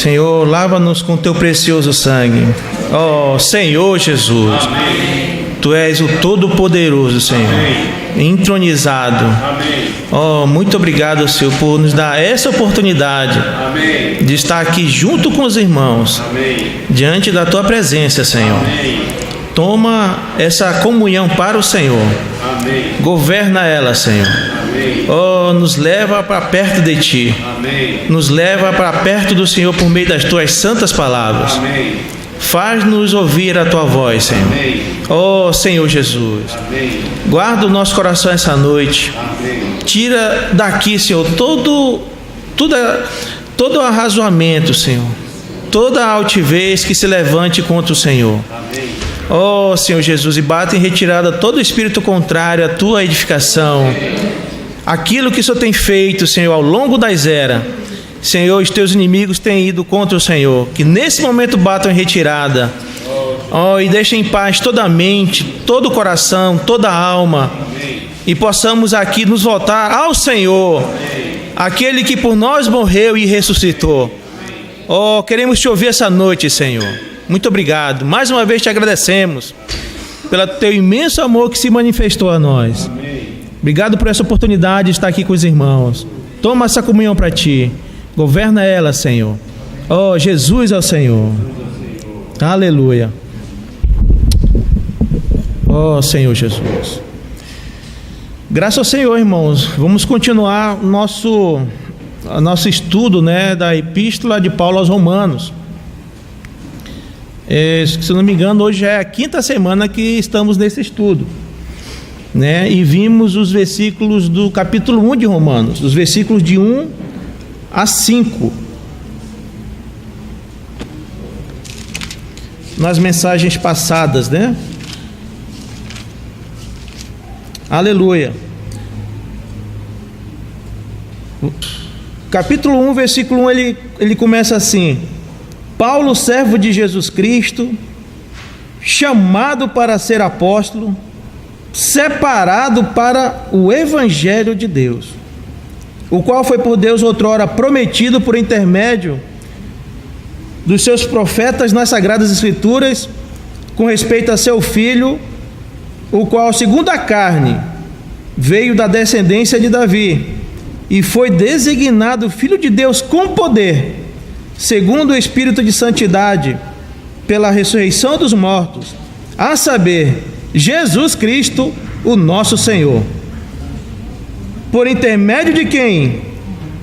Senhor, lava-nos com teu precioso sangue. Ó Senhor Jesus, Amém. Tu és o Todo-Poderoso, Senhor, entronizado. Muito obrigado, Senhor, por nos dar essa oportunidade Amém. de estar aqui junto com os irmãos, Amém. diante da Tua presença, Senhor. Amém. Toma essa comunhão para o Senhor. Amém. Governa ela, Senhor. Amém. Nos leva para perto de Ti. Amém. Nos leva para perto do Senhor por meio das Tuas santas palavras. Amém. Faz-nos ouvir a Tua voz, Senhor. Amém. Senhor Jesus, Amém. guarda o nosso coração essa noite. Amém. Tira daqui, Senhor, todo arrazoamento, Senhor, toda altivez que se levante contra o Senhor. Amém. Senhor Jesus, e bata em retirada todo espírito contrário à Tua edificação. Aquilo que o Senhor tem feito, Senhor, ao longo das eras, Senhor, os Teus inimigos têm ido contra o Senhor. Que nesse momento batam em retirada. E deixem em paz toda a mente, todo o coração, toda a alma. E possamos aqui nos voltar ao Senhor, aquele que por nós morreu e ressuscitou. Queremos Te ouvir essa noite, Senhor. Muito obrigado. Mais uma vez Te agradecemos pelo Teu imenso amor que se manifestou a nós. Obrigado por essa oportunidade de estar aqui com os irmãos. Toma essa comunhão para Ti. Governa ela, Senhor. Jesus é o Senhor. Aleluia. Senhor Jesus. Graças ao Senhor, irmãos. Vamos continuar o nosso estudo, da Epístola de Paulo aos Romanos. Se não me engano, hoje é a 5ª semana que estamos nesse estudo, e vimos os versículos do capítulo 1 de Romanos, dos versículos de 1 a 5, nas mensagens passadas, Aleluia. Capítulo 1, versículo 1, ele começa assim: Paulo, servo de Jesus Cristo, chamado para ser apóstolo, separado para o Evangelho de Deus, o qual foi por Deus outrora prometido por intermédio dos seus profetas nas Sagradas Escrituras, com respeito a seu Filho, o qual, segundo a carne, veio da descendência de Davi, e foi designado Filho de Deus com poder, segundo o Espírito de Santidade, pela ressurreição dos mortos, a saber, Jesus Cristo, o nosso Senhor, por intermédio de quem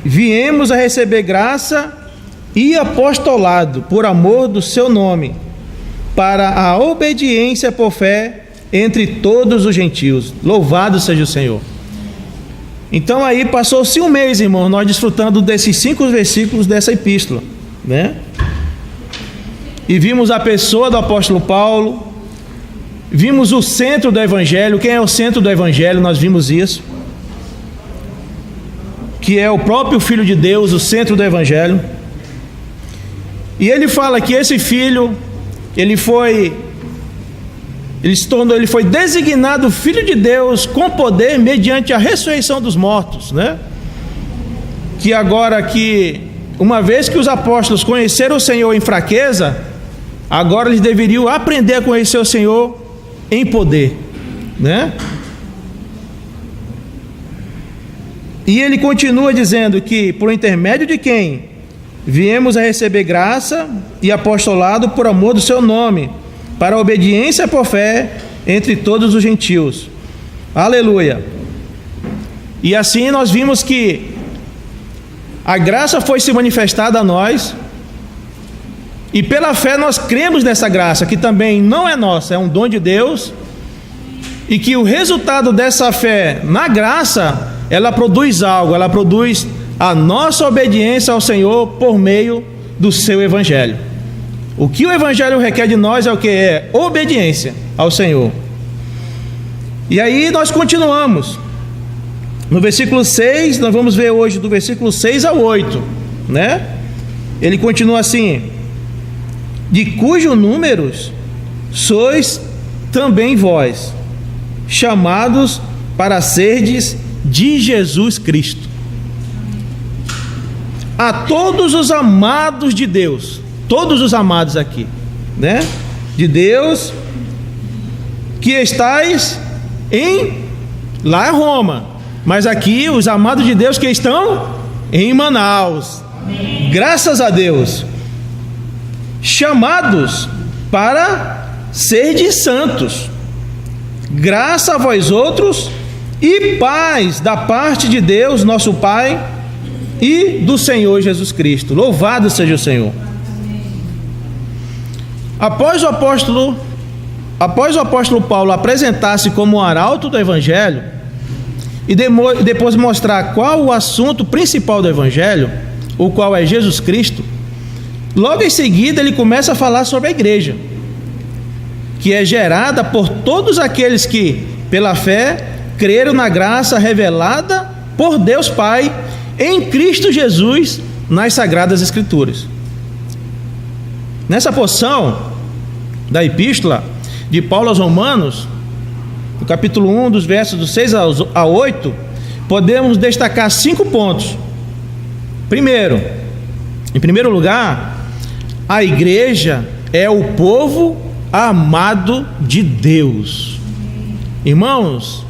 viemos a receber graça e apostolado por amor do seu nome, para a obediência por fé entre todos os gentios. Louvado seja o Senhor. Então aí passou-se um mês, irmão, nós desfrutando desses 5 versículos dessa epístola, E vimos a pessoa do apóstolo Paulo, vimos o centro do Evangelho. Quem é o centro do Evangelho? Nós vimos isso, que é o próprio Filho de Deus, o centro do Evangelho. E ele fala que esse Filho, ele foi designado Filho de Deus com poder mediante a ressurreição dos mortos, Que agora que, uma vez que os apóstolos conheceram o Senhor em fraqueza, agora eles deveriam aprender a conhecer o Senhor em poder, E ele continua dizendo que por intermédio de quem viemos a receber graça e apostolado por amor do seu nome, para a obediência por fé entre todos os gentios. Aleluia. E assim nós vimos que a graça foi se manifestada a nós, e pela fé nós cremos nessa graça, que também não é nossa, é um dom de Deus, e que o resultado dessa fé na graça, ela produz algo, ela produz a nossa obediência ao Senhor por meio do seu Evangelho. O que o Evangelho requer de nós é o que? É obediência ao Senhor. E aí nós continuamos. No versículo 6, nós vamos ver hoje do versículo 6 ao 8, Ele continua assim: de cujo números sois também vós, chamados para serdes de Jesus Cristo. a todos os amados de Deus, todos os amados aqui, né? De Deus, que estáis lá em Roma, mas aqui os amados de Deus que estão em Manaus. Amém. Graças a Deus, chamados para ser de santos, graça a vós outros e paz da parte de Deus nosso Pai e do Senhor Jesus Cristo. Louvado seja o Senhor. Após o apóstolo Paulo apresentar-se como o arauto do Evangelho e depois mostrar qual o assunto principal do Evangelho, o qual é Jesus Cristo, logo em seguida ele começa a falar sobre a igreja, que é gerada por todos aqueles que, pela fé, creram na graça revelada por Deus Pai em Cristo Jesus nas Sagradas Escrituras. Nessa porção da epístola de Paulo aos Romanos, no capítulo 1, dos versos do 6 a 8, podemos destacar 5 pontos. Primeiro, em primeiro lugar, a igreja é o povo amado de Deus. Irmãos,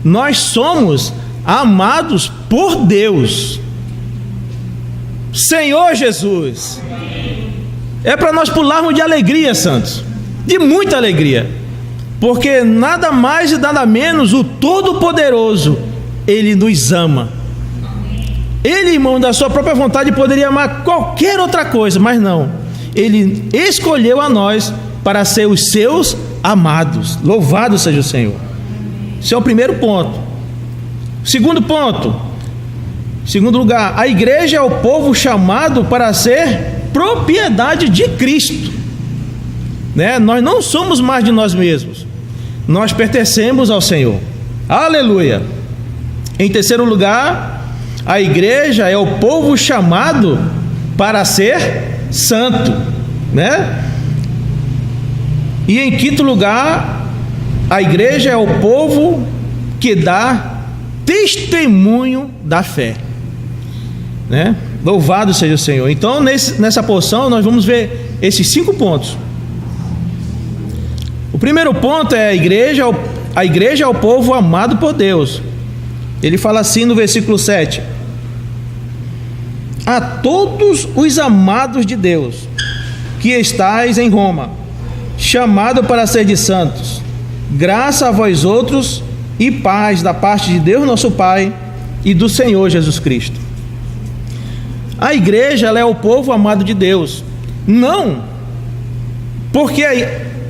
nós somos amados por Deus. Senhor Jesus, é para nós pularmos de alegria, santos, de muita alegria, porque nada mais e nada menos o Todo-Poderoso, Ele nos ama. Ele, irmão, da sua própria vontade poderia amar qualquer outra coisa, mas não, Ele escolheu a nós para ser os seus amados. Louvado seja o Senhor. Esse é o primeiro ponto. Segundo ponto, segundo lugar, a igreja é o povo chamado para ser propriedade de Cristo, né? Nós não somos mais de nós mesmos, nós pertencemos ao Senhor. Aleluia. Em terceiro lugar, a igreja é o povo chamado para ser santo, né? E em quinto lugar, a igreja é o povo que dá testemunho da fé, né? Louvado seja o Senhor. Então nessa porção nós vamos ver esses 5 pontos. O primeiro ponto é a igreja é o povo amado por Deus. Ele fala assim no versículo 7: a todos os amados de Deus que estáis em Roma, chamado para ser de santos, graça a vós outros e paz da parte de Deus nosso Pai e do Senhor Jesus Cristo. A igreja, ela é o povo amado de Deus, não porque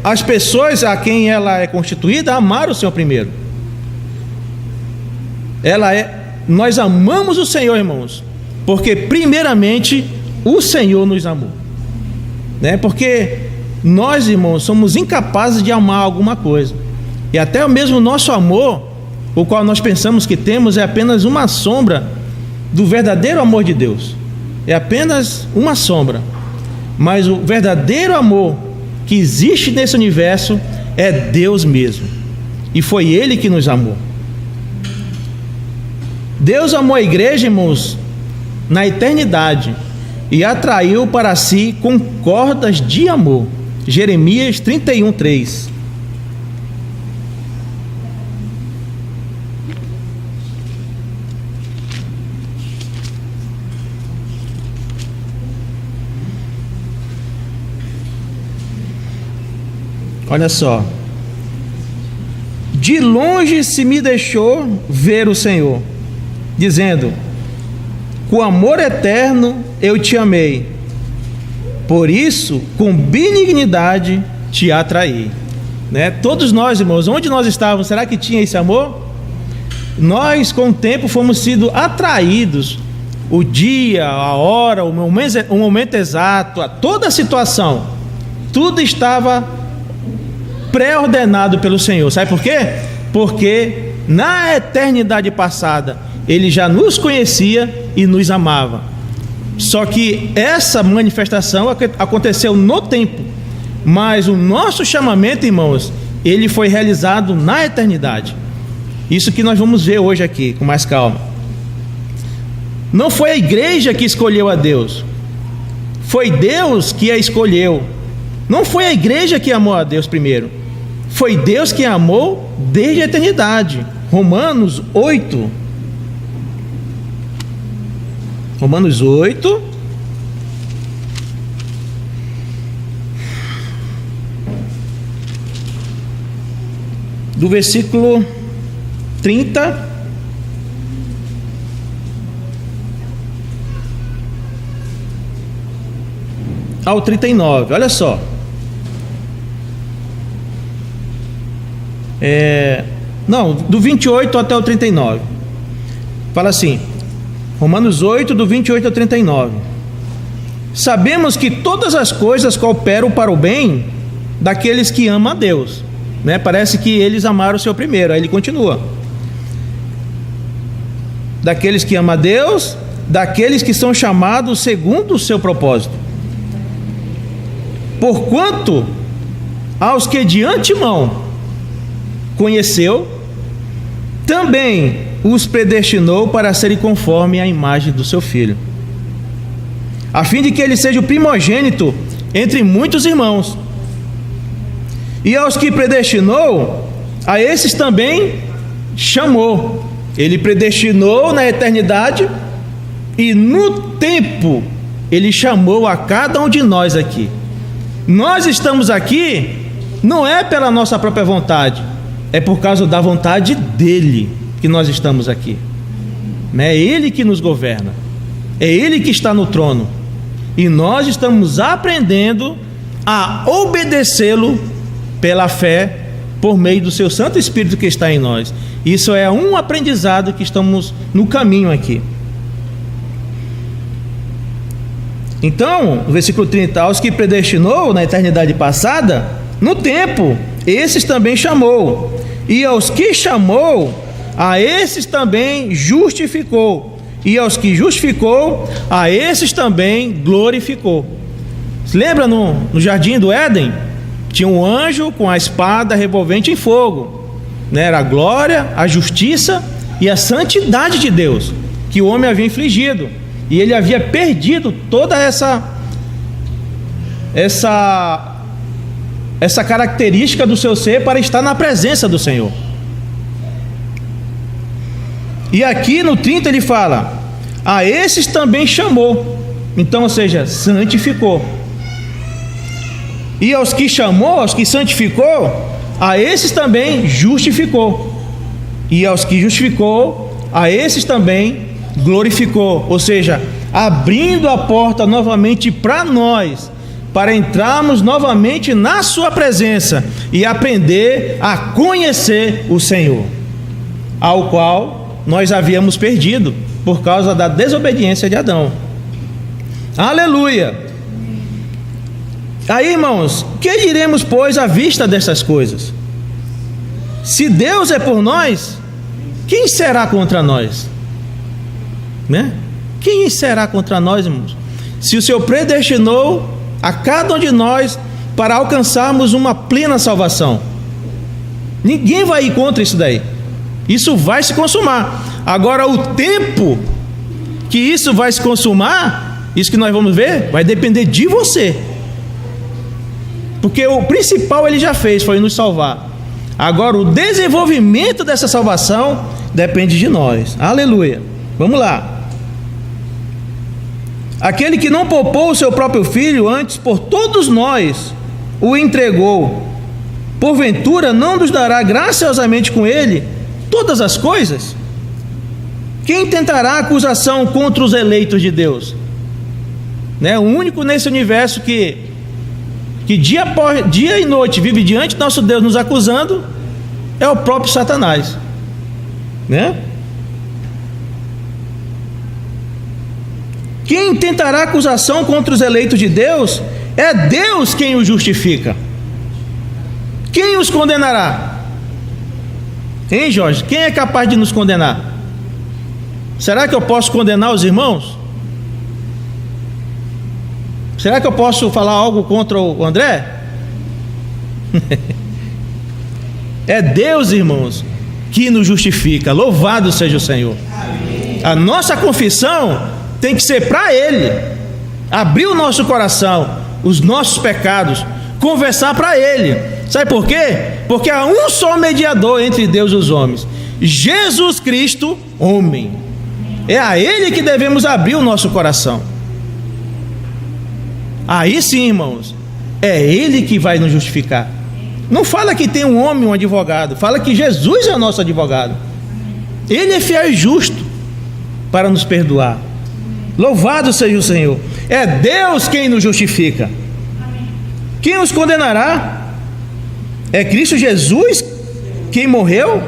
as pessoas a quem ela é constituída amaram o Senhor primeiro. Nós amamos o Senhor, irmãos, porque primeiramente o Senhor nos amou, né? Porque nós, irmãos, somos incapazes de amar alguma coisa, e até mesmo o nosso amor, o qual nós pensamos que temos, é apenas uma sombra do verdadeiro amor de Deus. É apenas uma sombra, mas o verdadeiro amor que existe nesse universo é Deus mesmo, e foi Ele que nos amou. Deus amou a igreja, irmãos, na eternidade, e atraiu para si com cordas de amor. Jeremias 31:3. Olha só: de longe se me deixou ver o Senhor, dizendo: com amor eterno eu te amei, por isso com benignidade te atraí, né? Todos nós, irmãos, onde nós estávamos, será que tinha esse amor? Nós com o tempo fomos sido atraídos, o dia, a hora, o momento exato, a toda a situação, tudo estava pré-ordenado pelo Senhor. Sabe por quê? Porque na eternidade passada Ele já nos conhecia e nos amava. Só que essa manifestação aconteceu no tempo, mas o nosso chamamento, irmãos, ele foi realizado na eternidade. Isso que nós vamos ver hoje aqui com mais calma. Não foi a igreja que escolheu a Deus, foi Deus que a escolheu. Não foi a igreja que amou a Deus primeiro, foi Deus que a amou desde a eternidade. Romanos 8. Romanos 8. Do versículo 30 ao 39, olha só. Do 28 até o 39. Fala assim, Romanos 8, do 28 ao 39. Sabemos que todas as coisas cooperam para o bem daqueles que amam a Deus. Parece que eles amaram o Senhor primeiro. Aí ele continua: daqueles que amam a Deus, daqueles que são chamados segundo o seu propósito. Porquanto aos que de antemão conheceu, também os predestinou para serem conforme a imagem do seu Filho, a fim de que ele seja o primogênito entre muitos irmãos. E aos que predestinou, a esses também chamou. Ele predestinou na eternidade, e no tempo ele chamou a cada um de nós aqui. Nós estamos aqui não é pela nossa própria vontade, é por causa da vontade dele que nós estamos aqui. É ele que nos governa, é ele que está no trono, e nós estamos aprendendo a obedecê-lo pela fé, por meio do seu Santo Espírito que está em nós. Isso é um aprendizado que estamos no caminho aqui. Então, no versículo 30, aos que predestinou na eternidade passada, no tempo, esses também chamou, e aos que chamou, a esses também justificou, e aos que justificou, a esses também glorificou. Se lembra no jardim do Éden? Tinha um anjo com a espada revolvente em fogo, Era a glória, a justiça e a santidade de Deus que o homem havia infligido, e ele havia perdido toda essa característica do seu ser para estar na presença do Senhor. E aqui no 30 ele fala: a esses também chamou. Então, ou seja, santificou. E aos que chamou, aos que santificou, a esses também justificou. E aos que justificou, a esses também glorificou. Ou seja, abrindo a porta novamente para nós, para entrarmos novamente na sua presença e aprender a conhecer o Senhor, ao qual nós havíamos perdido por causa da desobediência de Adão. Aleluia! Aí, irmãos, que diremos, pois, à vista dessas coisas? Se Deus é por nós, quem será contra nós? Quem será contra nós, irmãos? Se o Senhor predestinou a cada um de nós para alcançarmos uma plena salvação, ninguém vai ir contra isso daí. Isso vai se consumar. Agora, o tempo que isso vai se consumar, isso que nós vamos ver, vai depender de você. Porque o principal ele já fez, foi nos salvar. Agora, o desenvolvimento dessa salvação depende de nós. Aleluia. Vamos lá. Aquele que não poupou o seu próprio filho, antes por todos nós o entregou, porventura não nos dará graciosamente com ele todas as coisas? Quem tentará acusação contra os eleitos de Deus? O único nesse universo que dia e noite vive diante do nosso Deus nos acusando é o próprio Satanás, Quem tentará acusação contra os eleitos de Deus? É Deus quem os justifica. Quem os condenará? Hein, Jorge? Quem é capaz de nos condenar? Será que eu posso condenar os irmãos? Será que eu posso falar algo contra o André? É Deus, irmãos, que nos justifica. Louvado seja o Senhor. A nossa confissão tem que ser para Ele. Abrir o nosso coração, os nossos pecados, conversar para Ele. Sabe por quê? Porque há um só mediador entre Deus e os homens, Jesus Cristo, homem. É a Ele que devemos abrir o nosso coração. Aí sim, irmãos, é Ele que vai nos justificar. Não fala que tem um homem, um advogado. Fala que Jesus é o nosso advogado. Ele é fiel e justo para nos perdoar. Louvado seja o Senhor. É Deus quem nos justifica. Quem nos condenará? É Cristo Jesus quem morreu?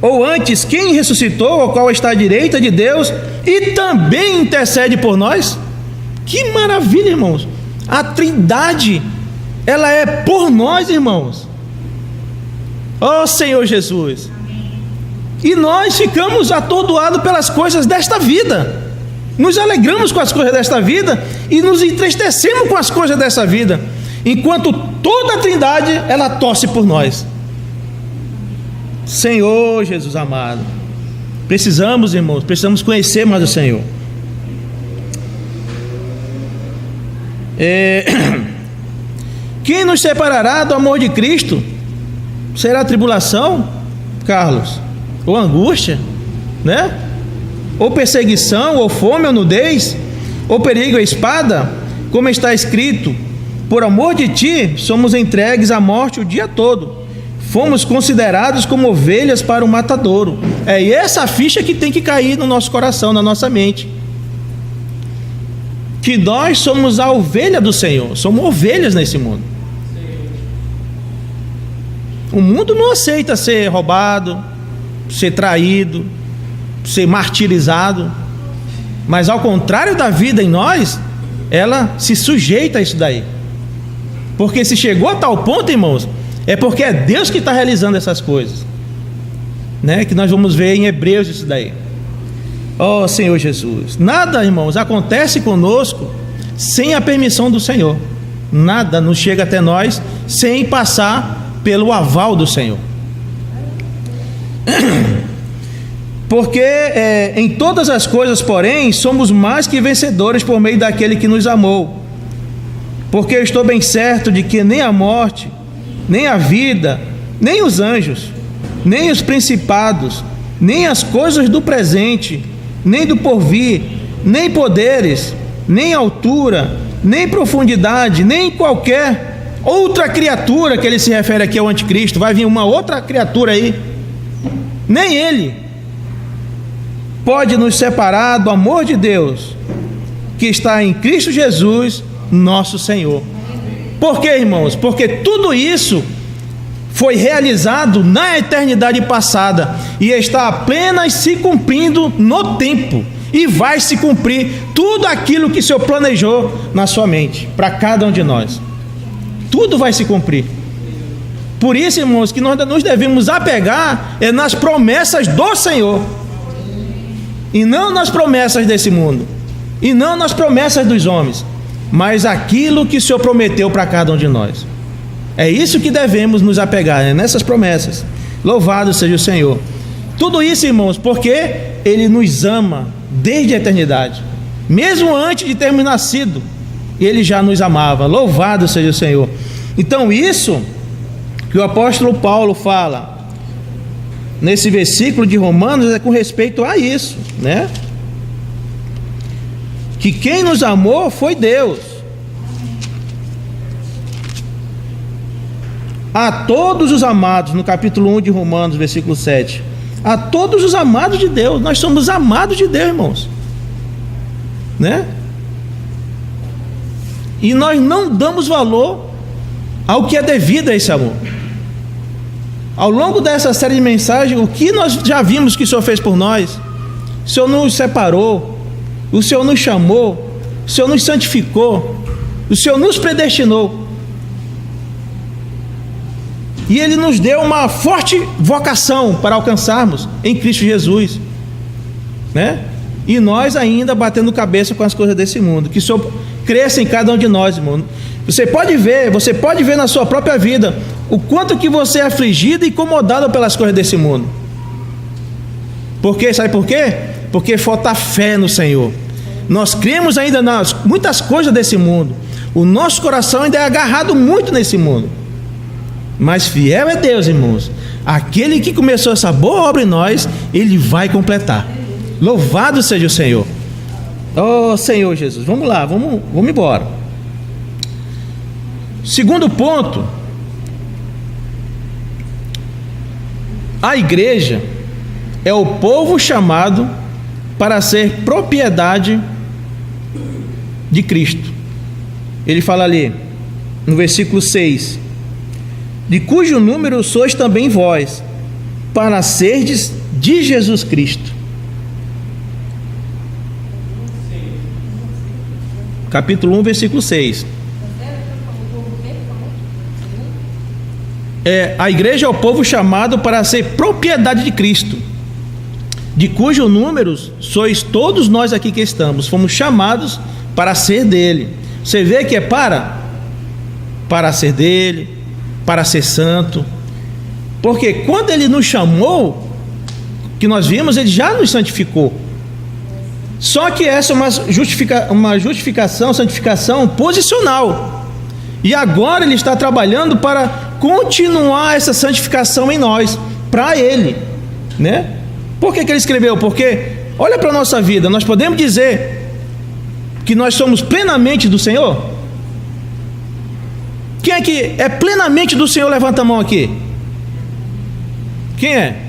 Ou antes, quem ressuscitou, ao qual está à direita de Deus e também intercede por nós? Que maravilha, irmãos. A Trindade, ela é por nós, irmãos. Ó Senhor Jesus. E nós ficamos atordoados pelas coisas desta vida. Nos alegramos com as coisas desta vida e nos entristecemos com as coisas dessa vida, enquanto toda a Trindade, ela torce por nós. Senhor Jesus amado, precisamos, irmãos, precisamos conhecer mais o Senhor. Quem nos separará do amor de Cristo? Será a tribulação, Carlos? Ou angústia, né? Ou perseguição, ou fome, ou nudez, ou perigo, ou espada? Como está escrito: por amor de ti somos entregues à morte o dia todo, fomos considerados como ovelhas para o matadouro. É essa ficha que tem que cair no nosso coração, na nossa mente, que nós somos a ovelha do Senhor, somos ovelhas nesse mundo. O mundo não aceita ser roubado, ser traído, ser martirizado, mas ao contrário da vida em nós, ela se sujeita a isso daí. Porque se chegou a tal ponto, irmãos, é porque é Deus que está realizando essas coisas, né? Que nós vamos ver em Hebreus isso daí. Ó Senhor Jesus, nada, irmãos, acontece conosco sem a permissão do Senhor. Nada nos chega até nós sem passar pelo aval do Senhor. Porque em todas as coisas, porém, somos mais que vencedores por meio daquele que nos amou. Porque eu estou bem certo de que nem a morte, nem a vida, nem os anjos, nem os principados, nem as coisas do presente, nem do porvir, nem poderes, nem altura, nem profundidade, nem qualquer outra criatura, que ele se refere aqui ao anticristo, vai vir uma outra criatura aí, nem ele pode nos separar do amor de Deus que está em Cristo Jesus, nosso Senhor. Por quê, irmãos? Porque tudo isso foi realizado na eternidade passada e está apenas se cumprindo no tempo, e vai se cumprir tudo aquilo que o Senhor planejou na sua mente, para cada um de nós. Tudo vai se cumprir. Por isso, irmãos, que nós nos devemos apegar nas promessas do Senhor, e não nas promessas desse mundo, e não nas promessas dos homens, mas aquilo que o Senhor prometeu para cada um de nós. É isso que devemos nos apegar, nessas promessas. Louvado seja o Senhor. Tudo isso, irmãos, porque Ele nos ama desde a eternidade. Mesmo antes de termos nascido, Ele já nos amava. Louvado seja o Senhor. Então isso que o apóstolo Paulo fala nesse versículo de Romanos é com respeito a isso, né? Que quem nos amou foi Deus. A todos os amados, no capítulo 1 de Romanos, versículo 7. A todos os amados de Deus. Nós somos amados de Deus, irmãos, né? E nós não damos valor ao que é devido a esse amor. Ao longo dessa série de mensagens, o que nós já vimos que o Senhor fez por nós? O Senhor nos separou, o Senhor nos chamou, o Senhor nos santificou, o Senhor nos predestinou, e Ele nos deu uma forte vocação para alcançarmos em Cristo Jesus, né? E nós ainda batendo cabeça com as coisas desse mundo. Que o Senhor cresça em cada um de nós, irmão. Você pode ver na sua própria vida o quanto que você é afligido e incomodado pelas coisas desse mundo. Por quê? Sabe por quê? Porque falta fé no Senhor. Nós cremos ainda nas muitas coisas desse mundo. O nosso coração ainda é agarrado muito nesse mundo. Mas fiel é Deus, irmãos. Aquele que começou essa boa obra em nós, Ele vai completar. Louvado seja o Senhor. Oh Senhor Jesus, vamos lá, vamos embora. Segundo ponto, a igreja é o povo chamado para ser propriedade de Cristo. Ele fala ali no versículo 6: de cujo número sois também vós, para serdes de Jesus Cristo. Capítulo 1, versículo 6. A igreja é o povo chamado para ser propriedade de Cristo, de cujo número sois todos nós aqui que estamos. Fomos chamados para ser dele. Você vê que é para ser dele, para ser santo. Porque quando ele nos chamou, que nós vimos, ele já nos santificou. Só que essa é uma justificação, santificação posicional. E agora ele está trabalhando para continuar essa santificação em nós, para ele, né? Por que ele escreveu? Porque olha para a nossa vida, nós podemos dizer que nós somos plenamente do Senhor? Quem é que é plenamente do Senhor? Levanta a mão aqui. Quem é?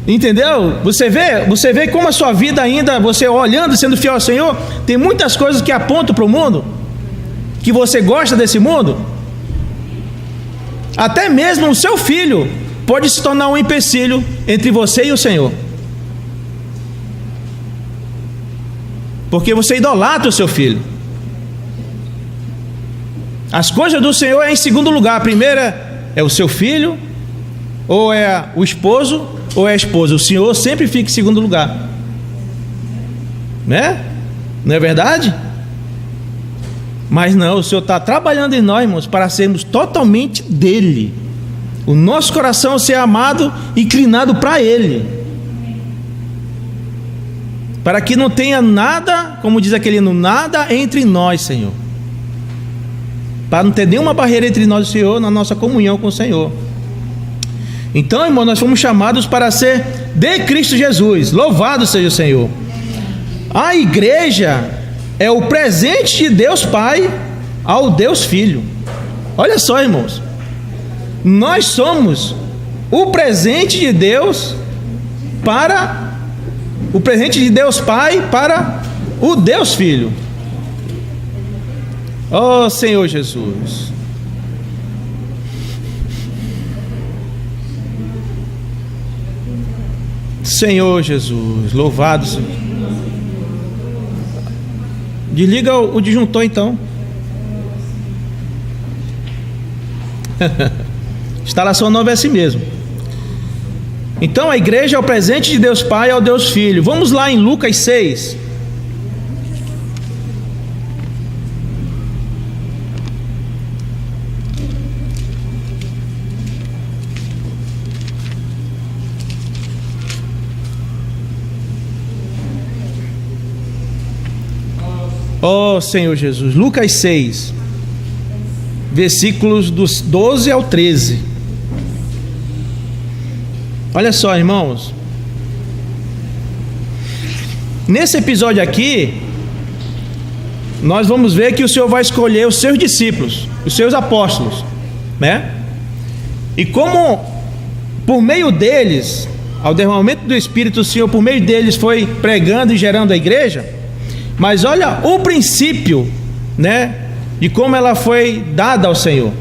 Entendeu? Você vê como a sua vida ainda, você olhando, sendo fiel ao Senhor, tem muitas coisas que apontam para o mundo, que você gosta desse mundo. Até mesmo o seu filho pode se tornar um empecilho entre você e o Senhor, porque você idolatra o seu filho. As coisas do Senhor é em segundo lugar. A primeira é o seu filho, ou é o esposo, ou é a esposa. O Senhor sempre fica em segundo lugar, né? Não é verdade? Mas não, o Senhor está trabalhando em nós, irmãos, para sermos totalmente dele. O nosso coração ser amado e inclinado para ele, para que não tenha nada, como diz aquele hino, nada entre nós, Senhor, para não ter nenhuma barreira entre nós e o Senhor, na nossa comunhão com o Senhor. Então, irmão, nós fomos chamados para ser de Cristo Jesus. Louvado seja o Senhor. A igreja é o presente de Deus Pai ao Deus Filho. Olha só, irmãos, nós somos o presente de Deus para o presente de Deus Pai para o Deus Filho. Oh Senhor Jesus. Senhor Jesus, louvado seja. Desliga o disjuntor então. Instalação nova é assim mesmo. Então a igreja é o presente de Deus Pai ao Deus Filho. Vamos lá em Lucas 6. Oh Senhor Jesus, Lucas 6, versículos dos 12 ao 13. Olha só, irmãos, nesse episódio aqui, nós vamos ver que o Senhor vai escolher os seus discípulos, os seus apóstolos, né? E como por meio deles, ao derramamento do Espírito, o Senhor por meio deles foi pregando e gerando a igreja. Mas olha o princípio, né, de como ela foi dada ao Senhor.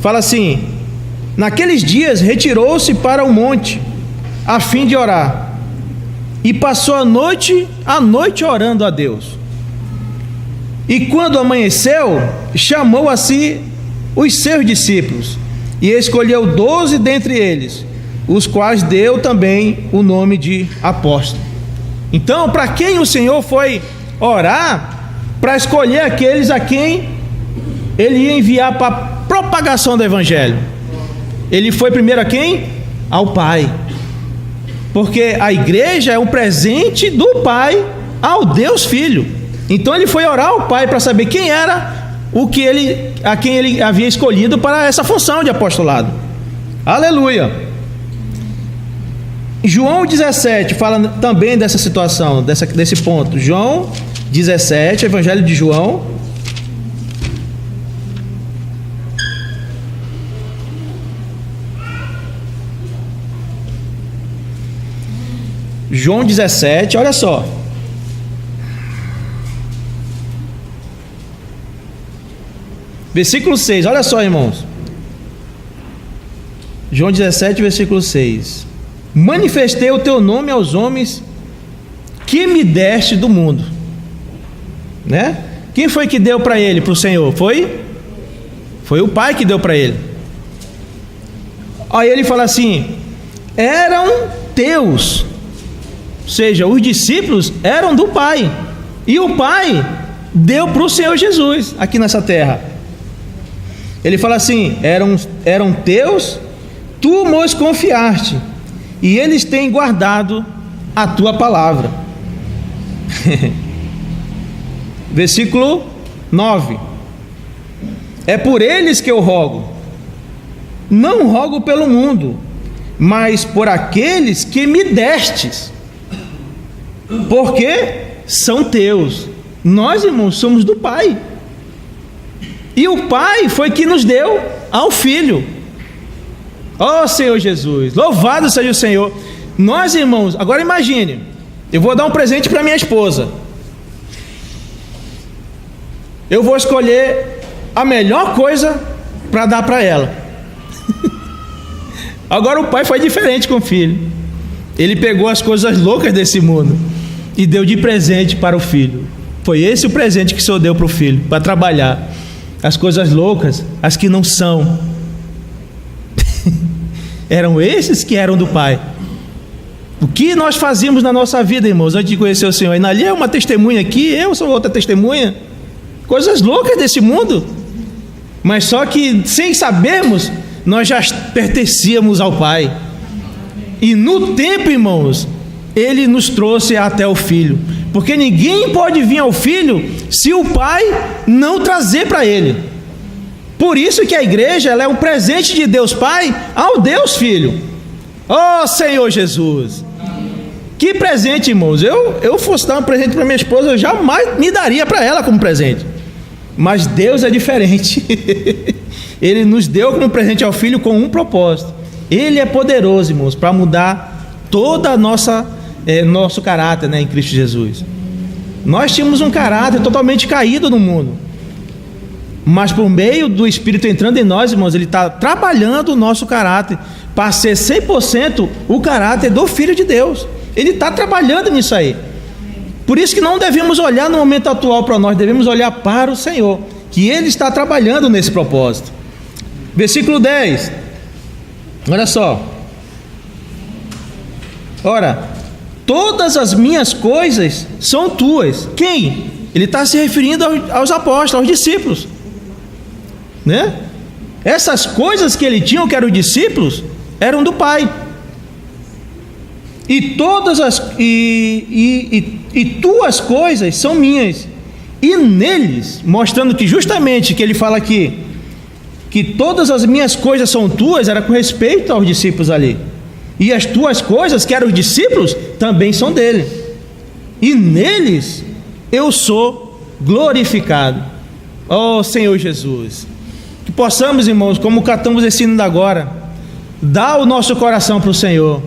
Fala assim: naqueles dias retirou-se para o monte a fim de orar, e passou a noite orando a Deus. E quando amanheceu, chamou a si os seus discípulos e escolheu 12 dentre eles, os quais deu também o nome de apóstolos. Então, para quem o Senhor foi orar? Para escolher aqueles a quem Ele ia enviar para a propagação do Evangelho. ele foi primeiro a quem? Ao Pai. Porque a igreja é um presente do Pai ao Deus Filho. Então ele foi orar ao Pai para saber quem era a quem ele havia escolhido para essa função de apostolado. Aleluia. João 17 fala também dessa situação, desse ponto. João 17, Evangelho de João. João 17, olha só. Versículo 6, olha só, irmãos. João 17, versículo 6. Manifestei o teu nome aos homens que me deste do mundo. Né? Quem foi que deu para ele, para o Senhor? Foi o Pai que deu para ele. Aí ele fala assim: eram teus. Ou seja, os discípulos eram do Pai. E o Pai deu para o Senhor Jesus aqui nessa terra. Ele fala assim: eram teus, tu nos confiaste, e eles têm guardado a tua palavra. Versículo 9. É por eles que eu rogo, não rogo pelo mundo, mas por aqueles que me destes, porque são teus. Nós, irmãos, somos do Pai, e o Pai foi que nos deu ao Filho. Ó Senhor Jesus, louvado seja o Senhor. Nós, irmãos, agora imagine, eu vou dar um presente para minha esposa. Eu vou escolher a melhor coisa para dar para ela. Agora o pai foi diferente com o filho. Ele pegou as coisas loucas desse mundo e deu de presente para o filho. Foi esse o presente que o Senhor deu para o filho, para trabalhar as coisas loucas, as que não são. Eram esses que eram do Pai. O que nós fazíamos na nossa vida, irmãos, antes de conhecer o Senhor? E ali é uma testemunha aqui, eu sou outra testemunha. Coisas loucas desse mundo. Mas só que, sem sabermos, nós já pertencíamos ao Pai. E no tempo, irmãos, Ele nos trouxe até o Filho. Porque ninguém pode vir ao Filho se o Pai não trazer para Ele. Por isso que a igreja, ela é um presente de Deus Pai ao Deus Filho. Ó Senhor Jesus. Que presente, irmãos. Eu fosse dar um presente para minha esposa, eu jamais me daria para ela como presente. Mas Deus é diferente. Ele nos deu como presente ao Filho com um propósito. Ele é poderoso, irmãos, para mudar toda a nosso caráter, né, em Cristo Jesus. Nós tínhamos um caráter totalmente caído no mundo, mas por meio do Espírito entrando em nós, irmãos, Ele está trabalhando o nosso caráter para ser 100% o caráter do Filho de Deus. Ele está trabalhando nisso aí. Por isso que não devemos olhar no momento atual para nós, devemos olhar para o Senhor, que Ele está trabalhando nesse propósito. Versículo 10. Olha só. Ora, todas as minhas coisas são tuas. Quem? Ele está se referindo aos apóstolos, aos discípulos, né? Essas coisas que ele tinha, que eram os discípulos, eram do Pai. E todas as tuas coisas são minhas. E neles, mostrando que justamente que ele fala aqui, que todas as minhas coisas são tuas, era com respeito aos discípulos ali. E as tuas coisas, que eram os discípulos, também são dele. E neles eu sou glorificado. Ó Senhor Jesus. Que possamos, irmãos, como estamos ensinando agora, dar o nosso coração para o Senhor,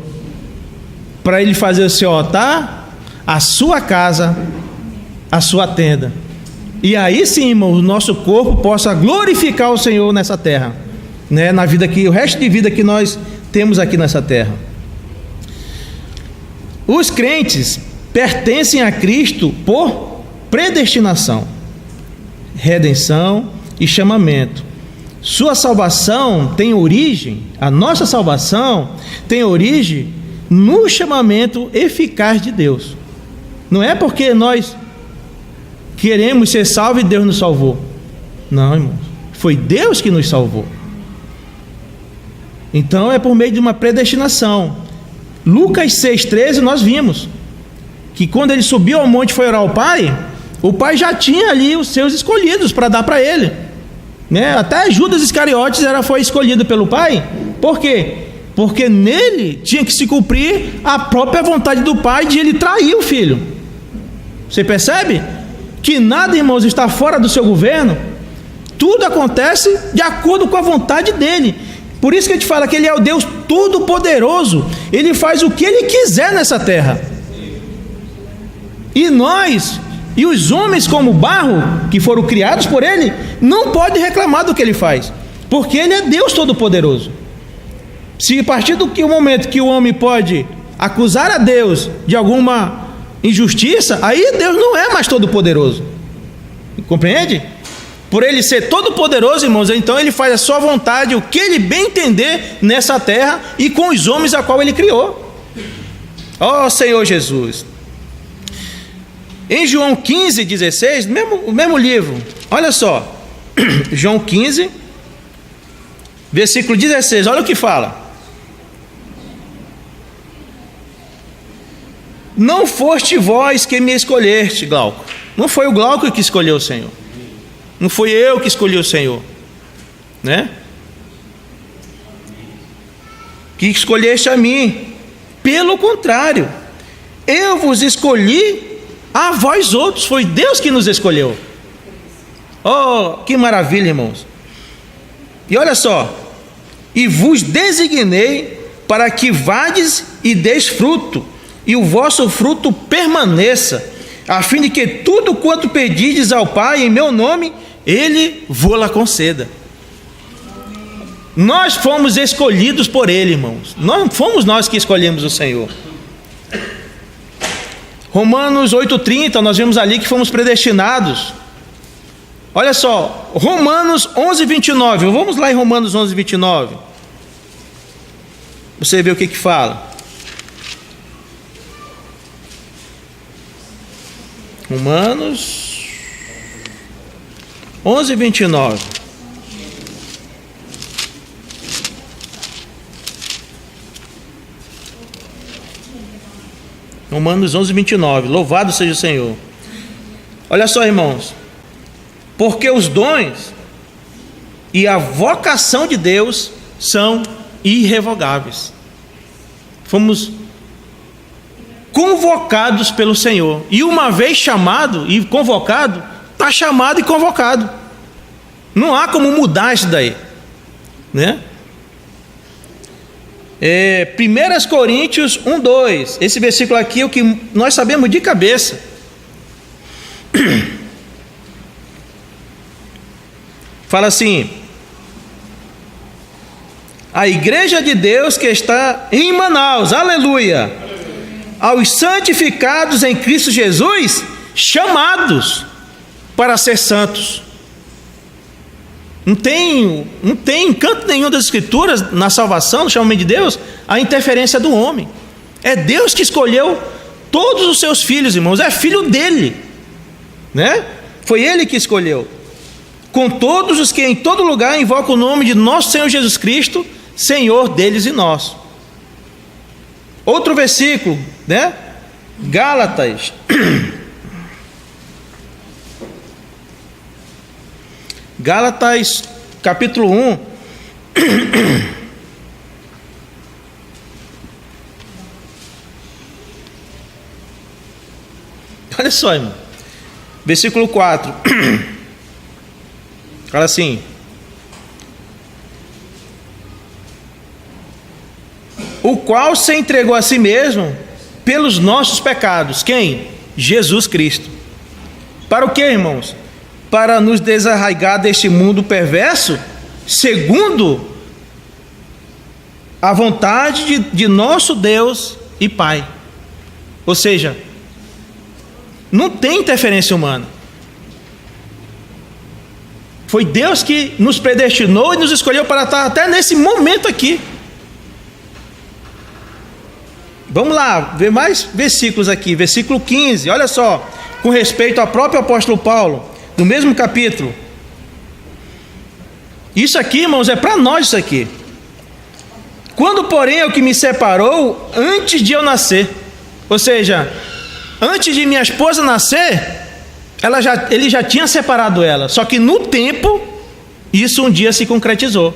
para Ele fazer o seu altar, a sua casa, a sua tenda. E aí sim, irmão, o nosso corpo possa glorificar o Senhor nessa terra, né? Na vida que, o resto de vida que nós temos aqui nessa terra. Os crentes pertencem a Cristo por predestinação, redenção e chamamento. Sua salvação tem origem, a nossa salvação tem origem no chamamento eficaz de Deus. Não é porque nós queremos ser salvos e Deus nos salvou. Não, irmãos. Foi Deus que nos salvou. Então é por meio de uma predestinação. Lucas 6,13 nós vimos que quando ele subiu ao monte e foi orar ao Pai, o Pai já tinha ali os seus escolhidos para dar para ele, né? Até Judas Iscariotes foi escolhido pelo Pai. Por quê? Porque nele tinha que se cumprir a própria vontade do Pai de ele trair o Filho. Você percebe? Que nada, irmãos, está fora do seu governo. Tudo acontece de acordo com a vontade dele. Por isso que a gente fala que ele é o Deus Todo-Poderoso. Ele faz o que ele quiser nessa terra. E nós, e os homens como barro, que foram criados por ele, não podem reclamar do que ele faz, porque ele é Deus Todo-Poderoso. Se a partir do momento que o homem pode acusar a Deus de alguma injustiça, aí Deus não é mais Todo-Poderoso. Compreende? Por ele ser Todo-Poderoso, irmãos, então ele faz a sua vontade, o que ele bem entender nessa terra e com os homens a qual ele criou. Ó Senhor Jesus. Em João 15,16, o mesmo livro, olha só, João 15, versículo 16, olha o que fala. Não foste vós que me escolheste, Glauco. Não foi o Glauco que escolheu o Senhor. Não fui eu que escolhi o Senhor, né? Que escolheste a mim. Pelo contrário, eu vos escolhi a vós outros. Foi Deus que nos escolheu. Oh, que maravilha, irmãos. E olha só. E vos designei para que vades e deis fruto, e o vosso fruto permaneça, a fim de que tudo quanto pedides ao Pai em meu nome, Ele vô-la conceda. Nós fomos escolhidos por Ele, irmãos. Não fomos nós que escolhemos o Senhor. Romanos 8,30, nós vimos ali que fomos predestinados. Olha só, Romanos 11,29. Vamos lá em Romanos 11,29. Você vê o que fala. Romanos 11:29. Romanos 11:29. Louvado seja o Senhor. Olha só, irmãos. Porque os dons e a vocação de Deus são irrevogáveis. Fomos convocados pelo Senhor, e uma vez chamado e convocado, está chamado e convocado. Não há como mudar isso daí, né? 1 Coríntios 1:2. Esse versículo aqui é o que nós sabemos de cabeça. Fala assim: a igreja de Deus que está em Manaus, aleluia, aos santificados em Cristo Jesus, chamados para ser santos. Não tem em canto nenhum das Escrituras, na salvação, no chamamento de Deus, a interferência do homem. É Deus que escolheu todos os seus filhos, irmãos. É filho dele, né? Foi ele que escolheu. Com todos os que em todo lugar invocam o nome de nosso Senhor Jesus Cristo, Senhor deles e nosso. Outro versículo, né? Gálatas. Gálatas, capítulo 1. Olha só, irmão. Versículo 4. Fala assim: o qual se entregou a si mesmo pelos nossos pecados. Quem? Jesus Cristo. Para o que, irmãos? Para nos desarraigar deste mundo perverso, segundo a vontade de nosso Deus e Pai. Ou seja, não tem interferência humana. Foi Deus que nos predestinou e nos escolheu para estar até nesse momento aqui. Vamos lá, ver mais versículos aqui. Versículo 15, olha só, com respeito ao próprio apóstolo Paulo, no mesmo capítulo. Isso aqui, irmãos, é para nós isso aqui. Quando, porém, é o que me separou antes de eu nascer. Ou seja, antes de minha esposa nascer, ele já tinha separado ela. Só que no tempo, isso um dia se concretizou.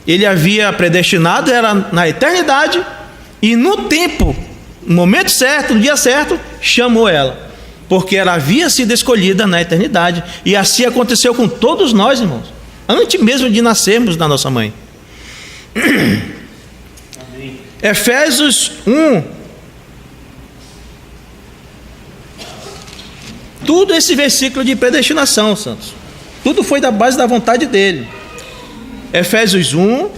Ele havia predestinado ela na eternidade, e no tempo, no momento certo, no dia certo, chamou ela, porque ela havia sido escolhida na eternidade. E assim aconteceu com todos nós, irmãos, antes mesmo de nascermos da nossa mãe. Amém. Efésios 1. Tudo esse versículo de predestinação, santos, tudo foi da base da vontade dele. Efésios 1,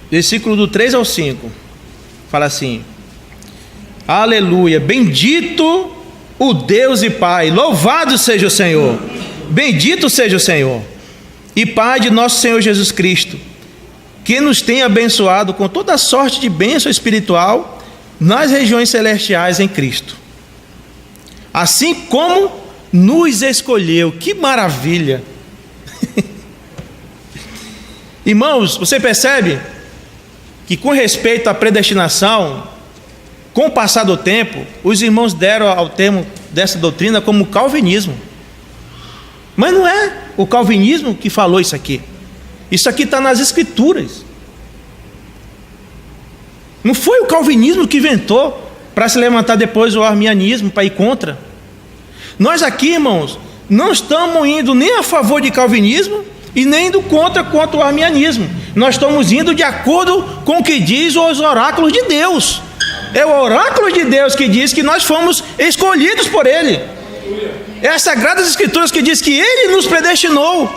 versículo do 3 ao 5, fala assim: aleluia, bendito o Deus e Pai, louvado seja o Senhor, bendito seja o Senhor e Pai de nosso Senhor Jesus Cristo, que nos tem abençoado com toda sorte de bênção espiritual nas regiões celestiais em Cristo, assim como nos escolheu. Que maravilha! Irmãos, você percebe que, com respeito à predestinação, com o passar do tempo, os irmãos deram ao termo dessa doutrina como calvinismo. Mas não é o calvinismo que falou isso aqui. Isso aqui está nas escrituras. Não foi o calvinismo que inventou para se levantar depois o arminianismo, para ir contra. Nós aqui, irmãos, não estamos indo nem a favor de calvinismo e nem indo contra o arminianismo. Nós estamos indo de acordo com o que diz os oráculos de Deus. É o oráculo de Deus que diz que nós fomos escolhidos por Ele. É as Sagradas Escrituras que diz que Ele nos predestinou.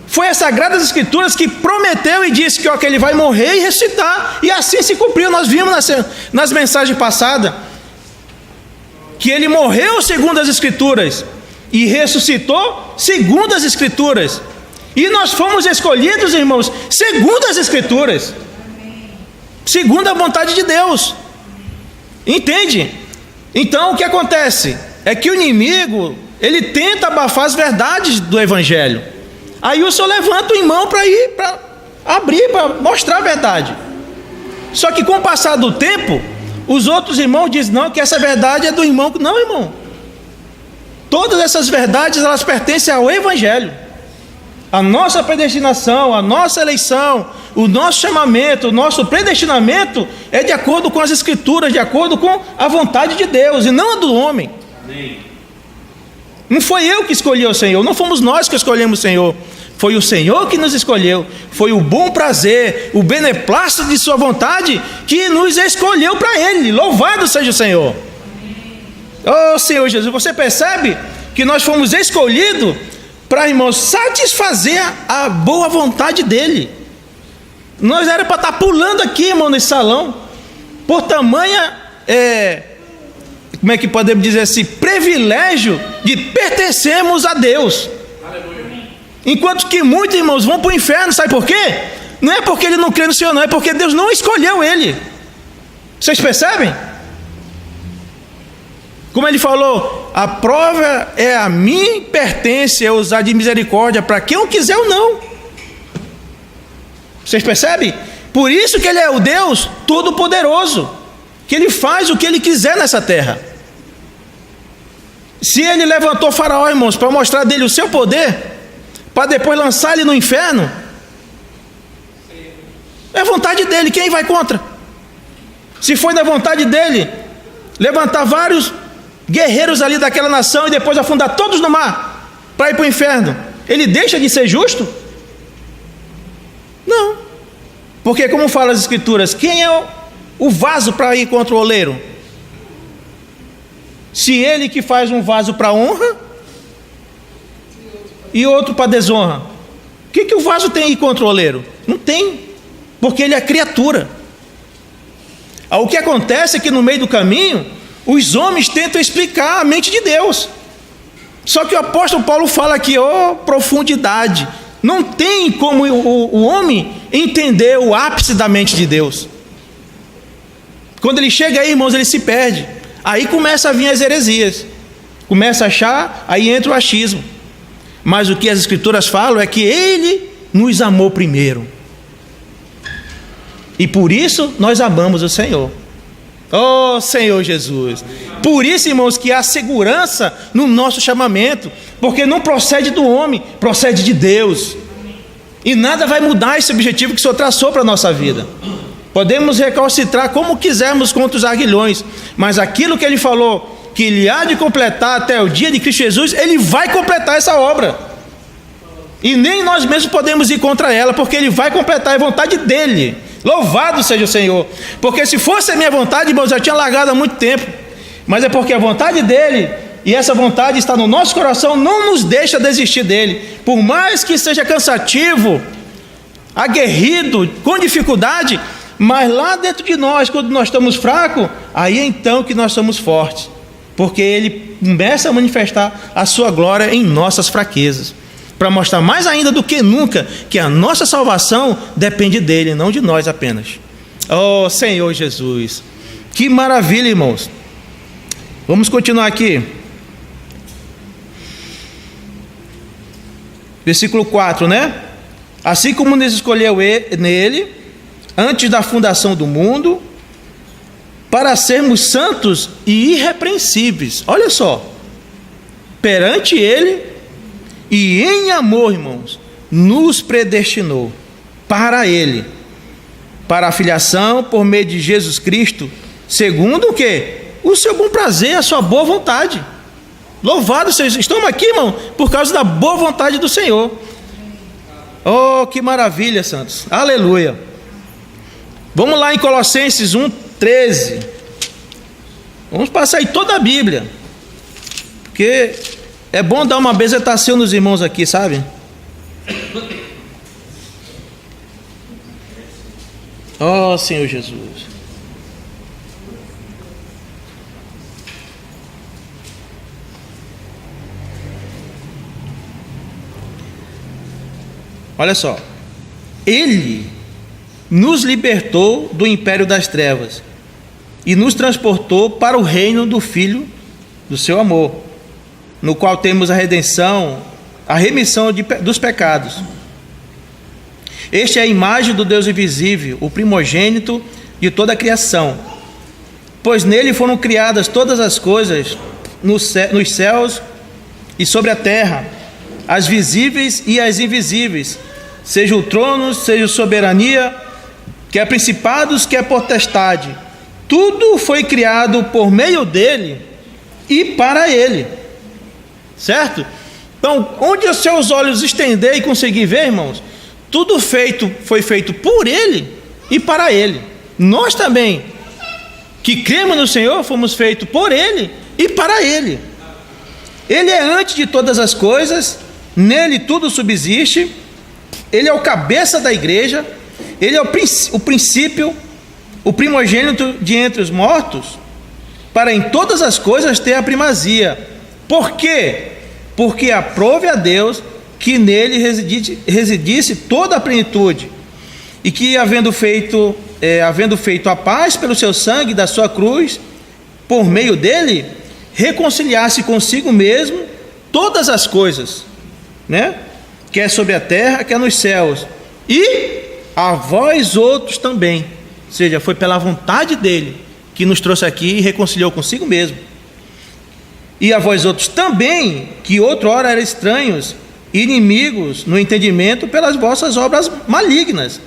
Foi as Sagradas Escrituras que prometeu e disse que Ele vai morrer e ressuscitar. E assim se cumpriu. Nós vimos nas mensagens passadas que Ele morreu segundo as Escrituras e ressuscitou segundo as Escrituras. E nós fomos escolhidos, irmãos, segundo as Escrituras, segundo a vontade de Deus. Entende? Então o que acontece é que o inimigo, ele tenta abafar as verdades do Evangelho. Aí o senhor levanta o irmão para ir, para abrir, para mostrar a verdade. Só que com o passar do tempo, os outros irmãos dizem, não, que essa verdade é do irmão. Não, irmão, todas essas verdades, elas pertencem ao Evangelho. A nossa predestinação, a nossa eleição, o nosso chamamento, o nosso predestinamento é de acordo com as Escrituras, de acordo com a vontade de Deus, e não a do homem. Amém. Não foi eu que escolhi o Senhor, não fomos nós que escolhemos o Senhor, foi o Senhor que nos escolheu, foi o bom prazer, o beneplácito de sua vontade que nos escolheu para Ele. Louvado seja o Senhor. Oh Senhor Jesus, você percebe que nós fomos escolhidos para, irmãos, satisfazer a boa vontade dEle. Nós era para estar pulando aqui, irmão, nesse salão, por tamanha, como é que podemos dizer assim, privilégio de pertencermos a Deus. Aleluia. Enquanto que muitos, irmãos, vão para o inferno, sabe por quê? Não é porque ele não crê no Senhor, não, é porque Deus não escolheu ele. Vocês percebem? Como ele falou, a prova é a mim pertence, é usar de misericórdia para quem eu quiser ou não. Vocês percebem? Por isso que Ele é o Deus Todo-Poderoso, que Ele faz o que Ele quiser nessa terra. Se Ele levantou Faraó, irmãos, para mostrar dele o seu poder, para depois lançar ele no inferno, é vontade dele, quem vai contra? Se foi da vontade dele levantar vários guerreiros ali daquela nação e depois afundar todos no mar para ir para o inferno, ele deixa de ser justo? Não, porque como fala as Escrituras, quem é o vaso para ir contra o oleiro? Se ele que faz um vaso para honra e outro para desonra, o que o vaso tem aí contra o oleiro? Não tem, porque ele é criatura. O que acontece é que no meio do caminho os homens tentam explicar a mente de Deus. Só que o apóstolo Paulo fala aqui, profundidade, não tem como o homem entender o ápice da mente de Deus. Quando ele chega aí, irmãos, ele se perde. Aí começa a vir as heresias. Começa a achar, aí entra o achismo. Mas o que as Escrituras falam é que Ele nos amou primeiro. E por isso nós amamos o Senhor. Oh, Senhor Jesus. Por isso, irmãos, que há segurança no nosso chamamento. Porque não procede do homem, procede de Deus. E nada vai mudar esse objetivo que o Senhor traçou para a nossa vida. Podemos recalcitrar como quisermos contra os aguilhões, mas aquilo que Ele falou, que Ele há de completar até o dia de Cristo Jesus, Ele vai completar essa obra. E nem nós mesmos podemos ir contra ela, porque Ele vai completar, é vontade dEle. Louvado seja o Senhor. Porque se fosse a minha vontade, irmãos, eu já tinha largado há muito tempo. Mas é porque a vontade dEle, e essa vontade está no nosso coração, não nos deixa desistir dEle. Por mais que seja cansativo, aguerrido, com dificuldade, mas lá dentro de nós, quando nós estamos fracos, aí é então que nós somos fortes. Porque Ele começa a manifestar a sua glória em nossas fraquezas, para mostrar mais ainda do que nunca que a nossa salvação depende dEle, não de nós apenas. Oh, Senhor Jesus, que maravilha, irmãos. Vamos continuar aqui. Versículo 4, né? Assim como nos escolheu nele, antes da fundação do mundo, para sermos santos e irrepreensíveis. Olha só, perante Ele, e em amor, irmãos, nos predestinou para Ele, para a filiação por meio de Jesus Cristo, segundo o quê? O seu bom prazer, a sua boa vontade. Louvado seja, estamos aqui, irmão, por causa da boa vontade do Senhor. Oh, que maravilha, santos, aleluia. Vamos lá em Colossenses 1:13. Vamos passar aí toda a Bíblia, porque é bom dar uma bezetação nos irmãos aqui, sabe? Oh, Senhor Jesus. Olha só. Ele nos libertou do império das trevas e nos transportou para o reino do Filho do seu amor, no qual temos a redenção, a remissão dos pecados. Este é a imagem do Deus invisível, o primogênito de toda a criação, pois nele foram criadas todas as coisas nos céus e sobre a terra, as visíveis e as invisíveis, seja o trono, seja a soberania, quer principados, quer potestade. Tudo foi criado por meio dele e para ele. Certo? Então, onde os seus olhos estender e conseguir ver, irmãos, tudo foi feito por ele e para ele. Nós também, que cremos no Senhor, fomos feitos por ele e para ele. Ele é antes de todas as coisas, nele tudo subsiste, ele é o cabeça da igreja, ele é o princípio, o primogênito de entre os mortos, para em todas as coisas ter a primazia. Por quê? Porque aprove a Deus que nele residisse toda a plenitude, e que havendo feito a paz pelo seu sangue da sua cruz, por meio dele, reconciliasse consigo mesmo todas as coisas, né? Quer sobre a terra, quer nos céus, e a vós outros também. Ou seja, foi pela vontade dele que nos trouxe aqui e reconciliou consigo mesmo. E a vós outros também, que outrora eram estranhos, inimigos no entendimento pelas vossas obras malignas.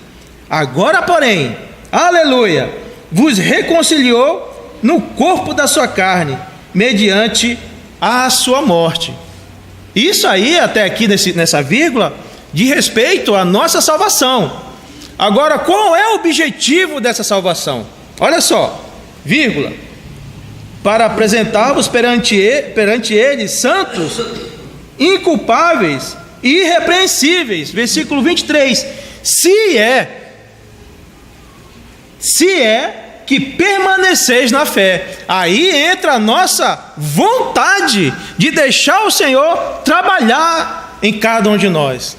Agora, porém, aleluia, vos reconciliou no corpo da sua carne, mediante a sua morte. Isso aí, até aqui nessa vírgula, diz respeito à nossa salvação. Agora, qual é o objetivo dessa salvação? Olha só, vírgula, para apresentar-vos perante ele santos, inculpáveis e irrepreensíveis. Versículo 23. Se é que permaneceis na fé. Aí entra a nossa vontade de deixar o Senhor trabalhar em cada um de nós.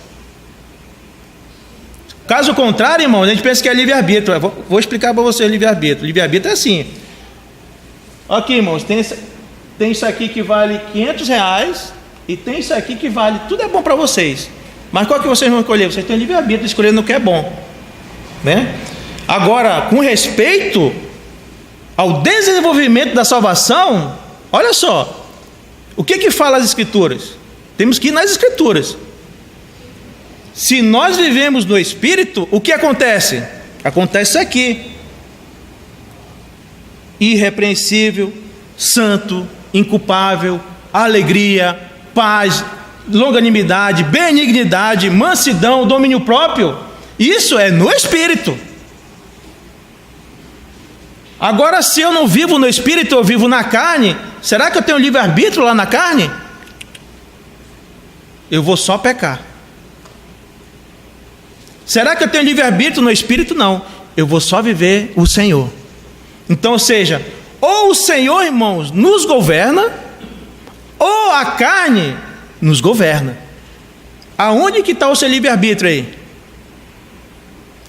Caso contrário, irmão, a gente pensa que é livre-arbítrio. Vou explicar para você o livre-arbítrio. Livre-arbítrio é assim. Aqui, irmãos, tem isso aqui que vale R$500 e tem isso aqui que vale, tudo é bom para vocês. Mas qual que vocês vão escolher? Vocês têm livre-arbítrio de escolher no que é bom, né? Agora, com respeito ao desenvolvimento da salvação, olha só, o que fala as Escrituras? Temos que ir nas Escrituras. Se nós vivemos no Espírito, o que acontece? Acontece isso aqui: irrepreensível, santo, inculpável, alegria, paz, longanimidade, benignidade, mansidão, domínio próprio. Isso é no Espírito. Agora, se eu não vivo no Espírito, eu vivo na carne, será que eu tenho livre-arbítrio lá na carne? Eu vou só pecar. Será que eu tenho livre-arbítrio no Espírito? Não, eu vou só viver o Senhor. Então, ou seja, ou o Senhor, irmãos, nos governa, ou a carne nos governa. Aonde que está o seu livre-arbítrio aí?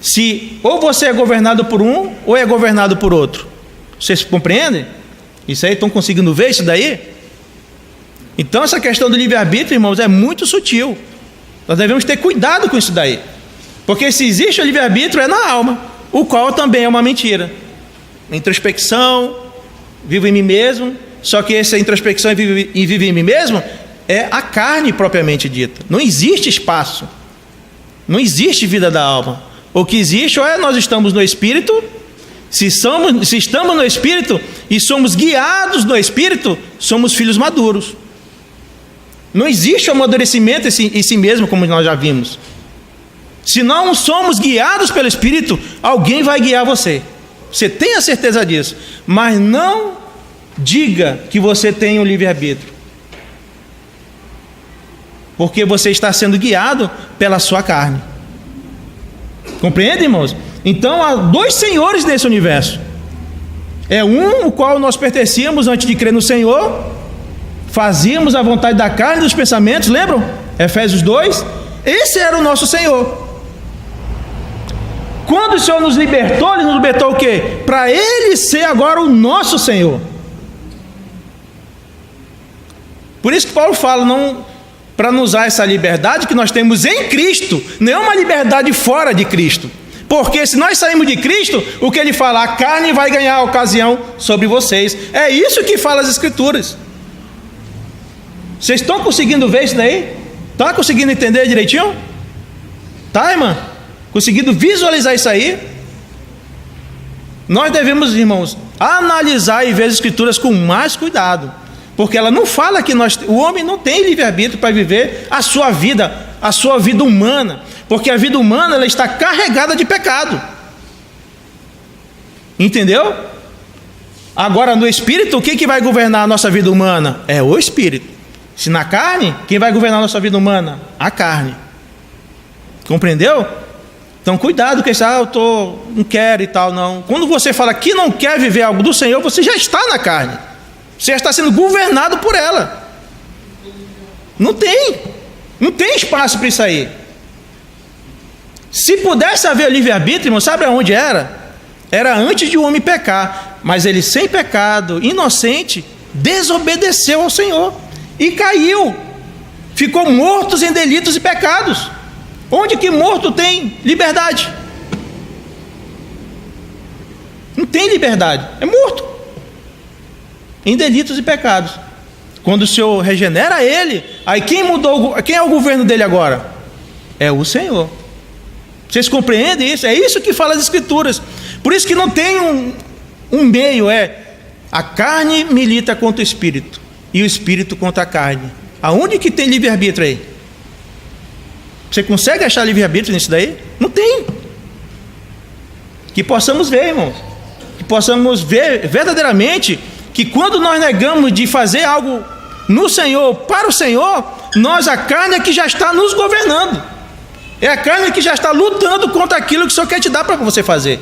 Se ou você é governado por um, ou é governado por outro. Vocês compreendem? Isso aí, estão conseguindo ver isso daí? Então essa questão do livre-arbítrio, irmãos, é muito sutil. Nós devemos ter cuidado com isso daí. Porque se existe o livre-arbítrio, é na alma, o qual também é uma mentira. Introspecção, vivo em mim mesmo. Só que essa introspecção e vivo em mim mesmo é a carne propriamente dita. Não existe espaço, não existe vida da alma. O que existe ou é nós estamos no Espírito. Se estamos no Espírito e somos guiados no Espírito, somos filhos maduros. Não existe o amadurecimento em si mesmo, como nós já vimos. Se não somos guiados pelo Espírito, alguém vai guiar você. Você tem a certeza disso. Mas não diga que você tem um livre-arbítrio, porque você está sendo guiado pela sua carne. Compreende, irmãos? Então há dois senhores nesse universo. É um o qual nós pertencíamos antes de crer no Senhor, fazíamos a vontade da carne e dos pensamentos, lembram? Efésios 2. Esse era o nosso Senhor. Quando o Senhor nos libertou, Ele nos libertou o quê? Para Ele ser agora o nosso Senhor. Por isso que Paulo fala, não, para nos usar essa liberdade que nós temos em Cristo, não é uma liberdade fora de Cristo. Porque se nós saímos de Cristo, o que ele fala? A carne vai ganhar a ocasião sobre vocês. É isso que fala as Escrituras. Vocês estão conseguindo ver isso daí? Está conseguindo entender direitinho? Tá, irmã? Conseguindo visualizar isso aí? Nós devemos, irmãos, analisar e ver as Escrituras com mais cuidado, porque ela não fala que o homem não tem livre-arbítrio para viver a sua vida humana, porque a vida humana ela está carregada de pecado. Entendeu? Agora no Espírito, o que vai governar a nossa vida humana? É o Espírito. Se na carne, quem vai governar a nossa vida humana? A carne. Compreendeu? Então cuidado com isso, não quero e tal, não. Quando você fala que não quer viver algo do Senhor, você já está na carne. Você já está sendo governado por ela. Não tem espaço para isso aí. Se pudesse haver livre-arbítrio, irmão, sabe aonde era? Era antes de o homem pecar. Mas ele, sem pecado, inocente, desobedeceu ao Senhor e caiu. Ficou mortos em delitos e pecados. Onde que morto tem liberdade? Não tem liberdade, é morto em delitos e pecados. Quando o Senhor regenera ele, aí quem é o governo dele agora? É o Senhor. Vocês compreendem isso? É isso que fala as Escrituras. Por isso que não tem um meio, a carne milita contra o Espírito e o Espírito contra a carne. Aonde que tem livre-arbítrio aí? Você consegue achar livre-arbítrio nisso daí? Não tem. Que possamos ver, irmãos, que possamos ver verdadeiramente que quando nós negamos de fazer algo no Senhor, para o Senhor, a carne é que já está nos governando. É a carne que já está lutando contra aquilo que o Senhor quer te dar para você fazer,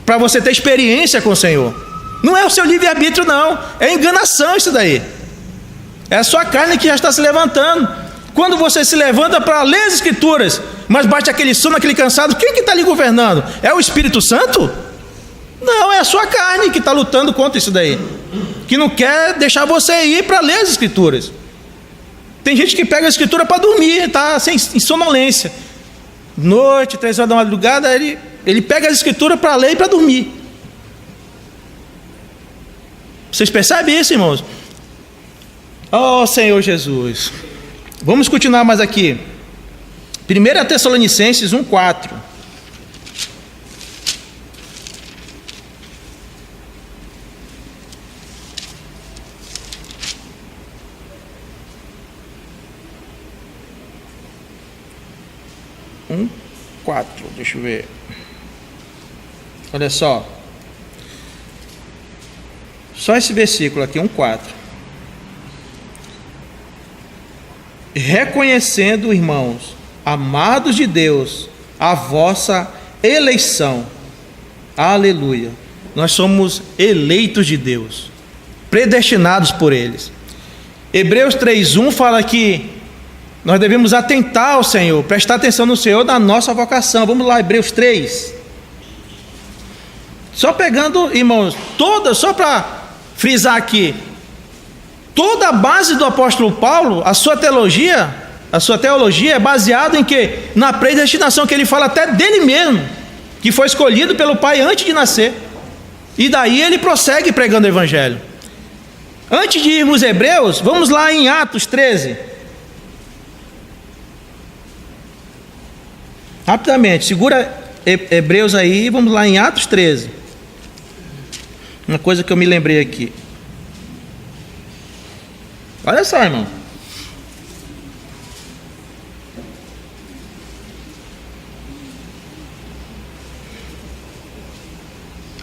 para você ter experiência com o Senhor. Não é o seu livre-arbítrio, não. É enganação isso daí. É a sua carne que já está se levantando. Quando você se levanta para ler as Escrituras, mas bate aquele sono, aquele cansado, quem que está lhe governando? É o Espírito Santo? Não, é a sua carne que está lutando contra isso daí, que não quer deixar você ir para ler as Escrituras. Tem gente que pega a Escritura para dormir, está em sonolência. Noite, 3 horas da madrugada, ele pega as Escrituras para ler e para dormir. Vocês percebem isso, irmãos? Oh, Senhor Jesus. Vamos continuar mais aqui. 1 Tessalonicenses 1:4. Deixa eu ver. Olha só. Só esse versículo aqui, 1:4. Reconhecendo, irmãos, amados de Deus, a vossa eleição. Aleluia. Nós somos eleitos de Deus, predestinados por eles. Hebreus 3:1 fala que nós devemos atentar ao Senhor, prestar atenção no Senhor da nossa vocação. Vamos lá, Hebreus 3. Só pegando, irmãos, só para frisar aqui, toda a base do apóstolo Paulo, a sua teologia é baseada em quê? Na predestinação, que ele fala até dele mesmo, que foi escolhido pelo Pai antes de nascer. E daí ele prossegue pregando o Evangelho. Antes de irmos a Hebreus, vamos lá em Atos 13. Rapidamente, segura Hebreus aí, vamos lá em Atos 13. Uma coisa que eu me lembrei aqui. Olha só, irmão.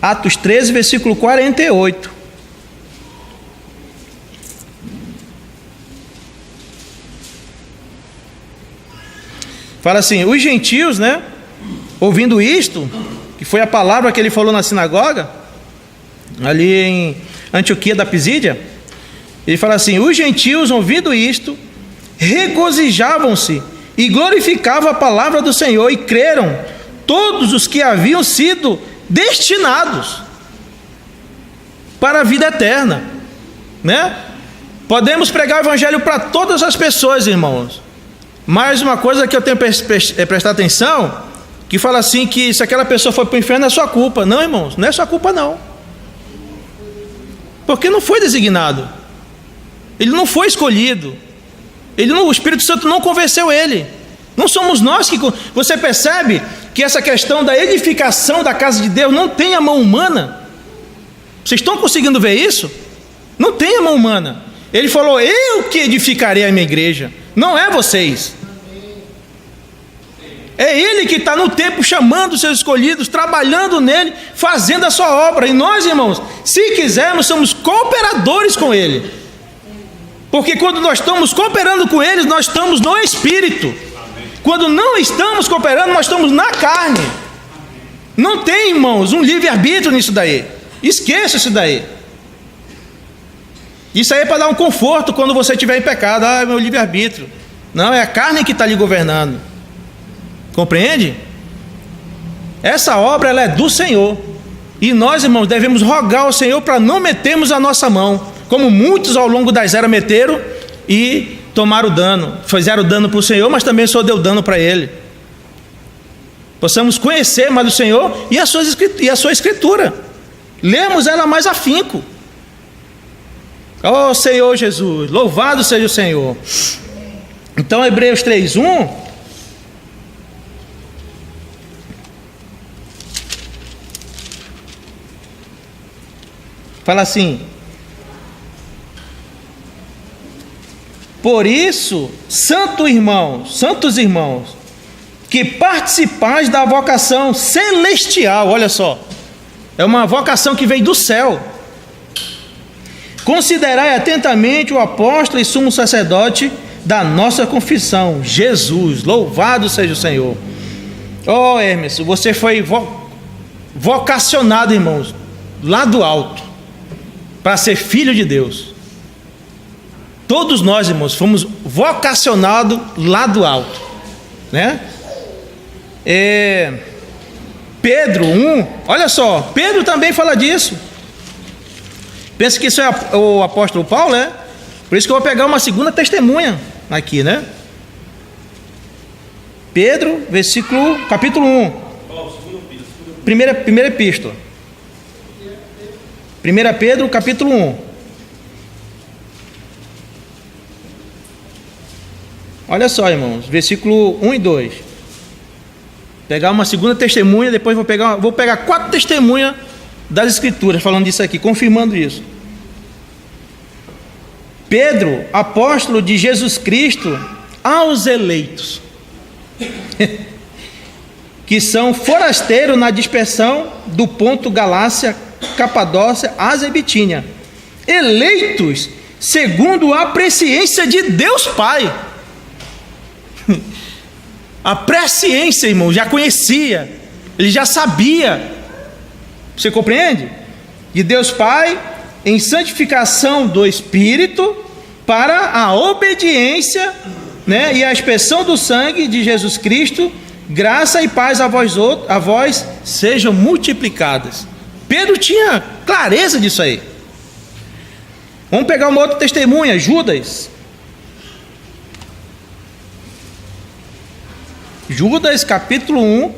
Atos 13, versículo 48. Fala assim: os gentios, né, ouvindo isto, que foi a palavra que ele falou na sinagoga, ali em Antioquia da Pisídia, ele fala assim: os gentios, ouvindo isto, regozijavam-se e glorificavam a palavra do Senhor, e creram todos os que haviam sido destinados para a vida eterna, né? Podemos pregar o Evangelho para todas as pessoas, irmãos. Mais uma coisa que eu tenho que prestar atenção, que fala assim, que se aquela pessoa for para o inferno é sua culpa. Não, irmãos, não é sua culpa não, porque não foi designado, ele não foi escolhido, o Espírito Santo não convenceu ele. Não somos nós que... Você percebe que essa questão da edificação da casa de Deus não tem a mão humana? Vocês estão conseguindo ver isso? Não tem a mão humana. Ele falou: eu que edificarei a minha igreja, não é vocês. É Ele que está no tempo chamando os seus escolhidos, trabalhando nele, fazendo a sua obra. E nós, irmãos, se quisermos, somos cooperadores com Ele. Porque quando nós estamos cooperando com Ele, nós estamos no Espírito. Quando não estamos cooperando, nós estamos na carne. Não tem, irmãos, um livre-arbítrio nisso daí. Esqueça isso daí. Isso aí é para dar um conforto quando você estiver em pecado. Ah, é meu livre-arbítrio. Não, é a carne que está lhe governando. Compreende? Essa obra, ela é do Senhor. E nós, irmãos, devemos rogar ao Senhor para não metermos a nossa mão, como muitos ao longo das eras meteram e tomaram dano. Fizeram dano para o Senhor, mas também só deu dano para Ele. Possamos conhecer mais o Senhor e a sua Escritura. Lemos ela mais afinco. Oh Senhor Jesus, louvado seja o Senhor. Então Hebreus 3:1 fala assim: por isso, santos irmãos, que participais da vocação celestial, olha só, é uma vocação que veio do céu. Considerai atentamente o apóstolo e sumo sacerdote da nossa confissão, Jesus, louvado seja o Senhor. Oh Hermes, você foi vocacionado, irmãos, lá do alto, para ser filho de Deus. Todos nós, irmãos, fomos vocacionado lá do alto, né? Pedro 1, olha só, Pedro também fala disso. Pensa que isso é o apóstolo Paulo, né? Por isso que eu vou pegar uma segunda testemunha aqui, né? Pedro, capítulo 1. Primeira epístola. 1 Pedro, capítulo 1. Olha só, irmãos, versículo 1 e 2. Pegar uma segunda testemunha, depois vou pegar 4 testemunhas das Escrituras falando disso aqui, confirmando isso. Pedro, apóstolo de Jesus Cristo, aos eleitos, que são forasteiros na dispersão do Ponto, Galácia, Capadócia, Ásia e Bitínia, eleitos segundo a presciência de Deus Pai. A presciência, irmão, já conhecia, ele já sabia, você compreende? De Deus Pai, em santificação do Espírito, para a obediência, né, e a expressão do sangue de Jesus Cristo, graça e paz a vós sejam multiplicadas. Pedro tinha clareza disso aí. Vamos pegar uma outra testemunha, Judas. Judas, capítulo 1.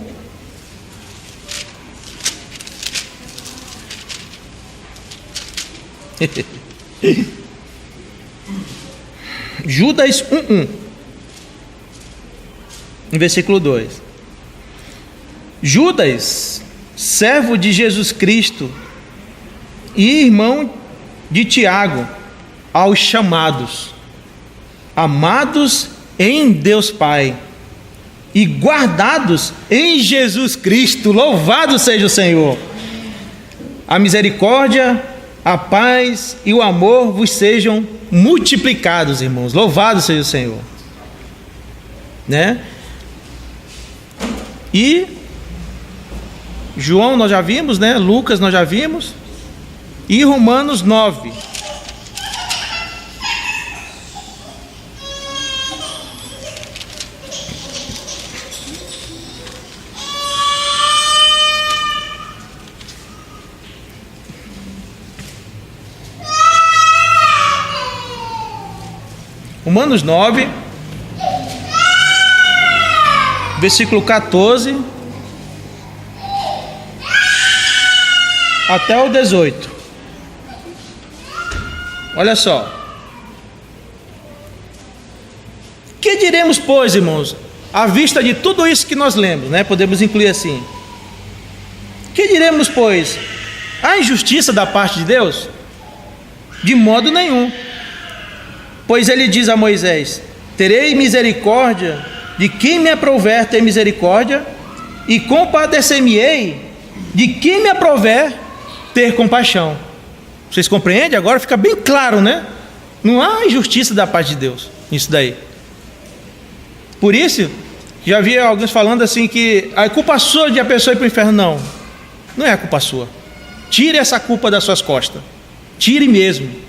Judas 1:1, no versículo 2. Judas, servo de Jesus Cristo e irmão de Tiago, aos chamados, amados em Deus Pai e guardados em Jesus Cristo, louvado seja o Senhor. A misericórdia, a paz e o amor vos sejam multiplicados, irmãos. Louvado seja o Senhor, né? E João nós já vimos, né? Lucas nós já vimos. E Romanos 9. Romanos 9, versículo 14 até o 18. Olha só. Que diremos, pois, irmãos, à vista de tudo isso que nós lemos, né? Podemos incluir assim. Que diremos, pois? Há injustiça da parte de Deus? De modo nenhum. Pois ele diz a Moisés: terei misericórdia de quem me aprouver ter misericórdia, e compadecer-me-ei de quem me aprouver ter compaixão. Vocês compreendem? Agora fica bem claro, né? Não há injustiça da parte de Deus nisso daí. Por isso, já vi alguns falando assim que a culpa sua de a pessoa ir para o inferno. Não, não é a culpa sua. Tire essa culpa das suas costas. Tire mesmo.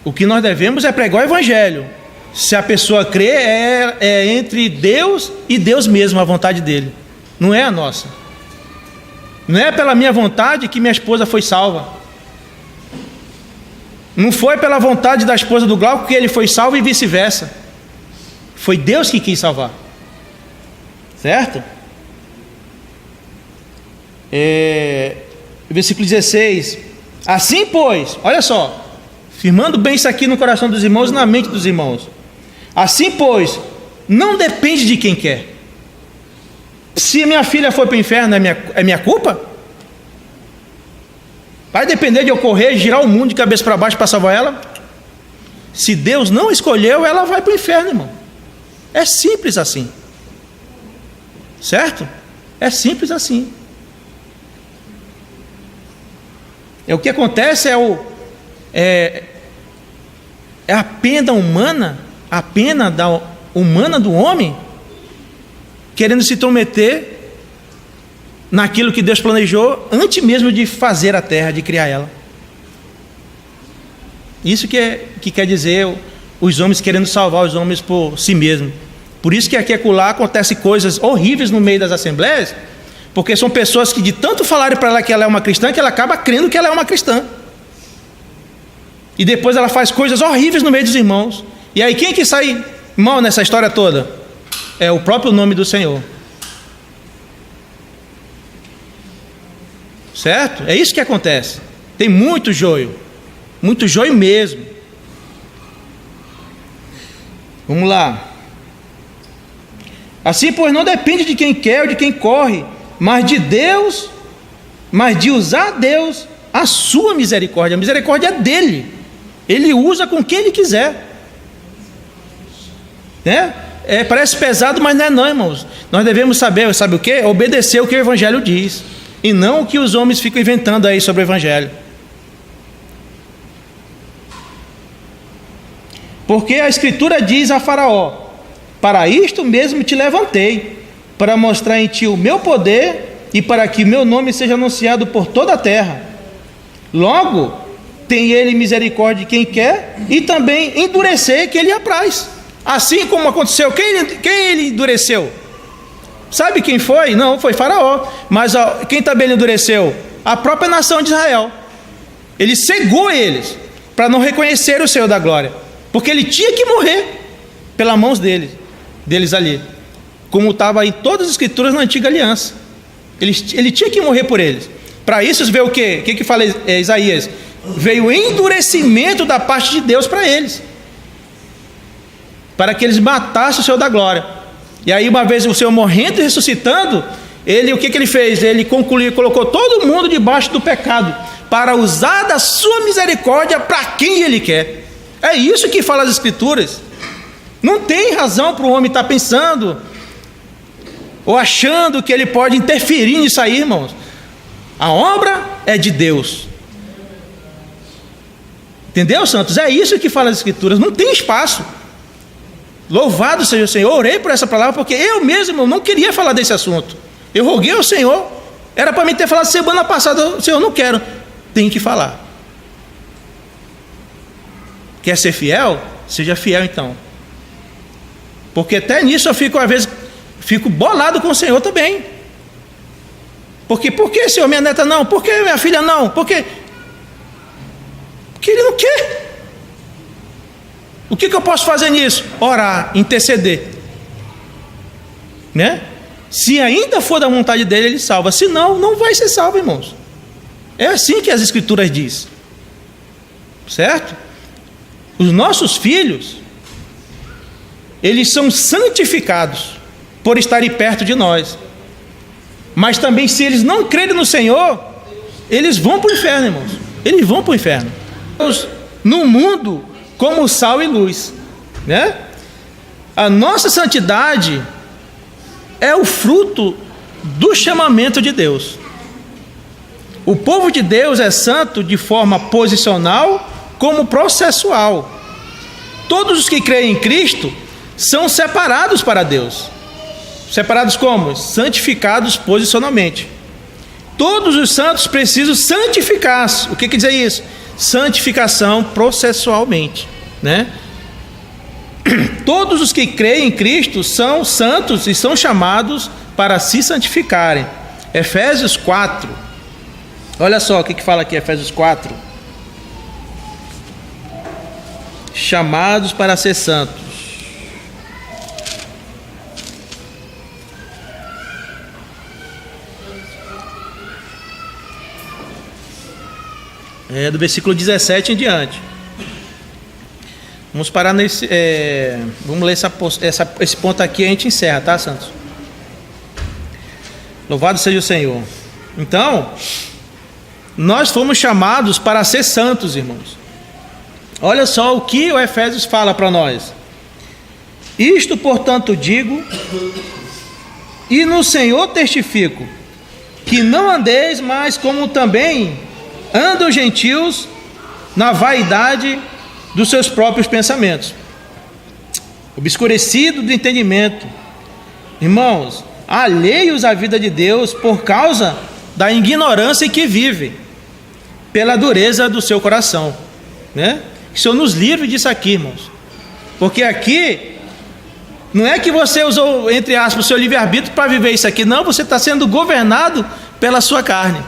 O que nós devemos é pregar o Evangelho. Se a pessoa crê, é entre Deus e Deus mesmo, a vontade dele. Não é a nossa. Não é pela minha vontade que minha esposa foi salva. Não foi pela vontade da esposa do Glauco que ele foi salvo e vice-versa. Foi Deus que quis salvar. Certo? Versículo 16. Assim, pois, olha só, firmando bem isso aqui no coração dos irmãos e na mente dos irmãos. Assim, pois, não depende de quem quer. Se minha filha for para o inferno, é minha culpa? Vai depender de eu correr, girar o mundo de cabeça para baixo para salvar ela? Se Deus não escolheu, ela vai para o inferno, irmão. É simples assim. Certo? É simples assim. O que acontece é a pena humana, a pena humana do homem, querendo se intrometer naquilo que Deus planejou antes mesmo de fazer a terra, de criar ela. Isso que quer dizer os homens querendo salvar os homens por si mesmos. Por isso que aqui e acolá acontecem coisas horríveis no meio das assembleias, porque são pessoas que de tanto falarem para ela que ela é uma cristã, que ela acaba crendo que ela é uma cristã. E depois ela faz coisas horríveis no meio dos irmãos. E aí quem que sai mal nessa história toda? É o próprio nome do Senhor. Certo? É isso que acontece. Tem muito joio mesmo. Vamos lá. Assim, pois, não depende de quem quer ou de quem corre, mas de Deus, mas de usar Deus a sua misericórdia. A misericórdia é dele. Ele usa com quem ele quiser. Né? Parece pesado, mas não é não, irmãos. Nós devemos saber, sabe o quê? Obedecer o que o Evangelho diz, e não o que os homens ficam inventando aí sobre o Evangelho. Porque a Escritura diz a Faraó: para isto mesmo te levantei, para mostrar em ti o meu poder e para que meu nome seja anunciado por toda a terra. Logo, tem ele misericórdia de quem quer e também endurecer que ele apraz. Assim como aconteceu, quem ele endureceu? Sabe quem foi? Não, foi Faraó. Mas quem também endureceu? A própria nação de Israel. Ele cegou eles para não reconhecer o Senhor da glória, porque ele tinha que morrer pelas mãos deles ali, como estava em todas as escrituras na antiga aliança. Ele tinha que morrer por eles. Para isso veio o quê? O que fala Isaías? Veio o endurecimento da parte de Deus para eles, para que eles matassem o Senhor da glória. E aí, uma vez o Senhor morrendo e ressuscitando, o que ele fez? Ele colocou todo mundo debaixo do pecado, para usar da sua misericórdia para quem ele quer. É isso que fala as escrituras. Não tem razão para o homem estar pensando ou achando que ele pode interferir nisso aí, irmãos. A obra é de Deus. Entendeu, santos? É isso que fala as escrituras. Não tem espaço. Louvado seja o Senhor. Eu orei por essa palavra porque eu mesmo, irmão, não queria falar desse assunto. Eu roguei ao Senhor. Era para mim ter falado semana passada: Senhor, não quero. Tem que falar. Quer ser fiel? Seja fiel então. Porque até nisso eu fico, às vezes, bolado com o Senhor também. Porque, por que, Senhor, minha neta não? Por que minha filha não? Porque Ele não quer. O que eu posso fazer nisso? Orar, interceder. Né? Se ainda for da vontade dele, ele salva. Se não, não vai ser salvo, irmãos. É assim que as escrituras dizem. Certo? Os nossos filhos, eles são santificados por estarem perto de nós. Mas também, se eles não crerem no Senhor, eles vão para o inferno, irmãos. Eles vão para o inferno. No mundo, como sal e luz, né? A nossa santidade é o fruto do chamamento de Deus. O povo de Deus é santo de forma posicional como processual. Todos os que creem em Cristo são separados para Deus. Separados como? Santificados posicionalmente. Todos os santos precisam santificar-se. O que quer dizer isso? Santificação processualmente, né? Todos os que creem em Cristo são santos e são chamados para se santificarem. Efésios 4. Olha só o que fala aqui, Efésios 4. Chamados para ser santos. Do versículo 17 em diante. Vamos parar nesse. Vamos ler esse ponto aqui e a gente encerra, tá, santos? Louvado seja o Senhor. Então, nós fomos chamados para ser santos, irmãos. Olha só o que o Efésios fala para nós. Isto, portanto, digo, e no Senhor testifico, que não andeis mais como também andam os gentios na vaidade dos seus próprios pensamentos, obscurecido do entendimento, irmãos, alheios à vida de Deus por causa da ignorância em que vivem, pela dureza do seu coração, né? Que o Senhor nos livre disso aqui, irmãos. Porque aqui, não é que você usou, entre aspas, o seu livre-arbítrio para viver isso aqui. Não, você está sendo governado pela sua carne.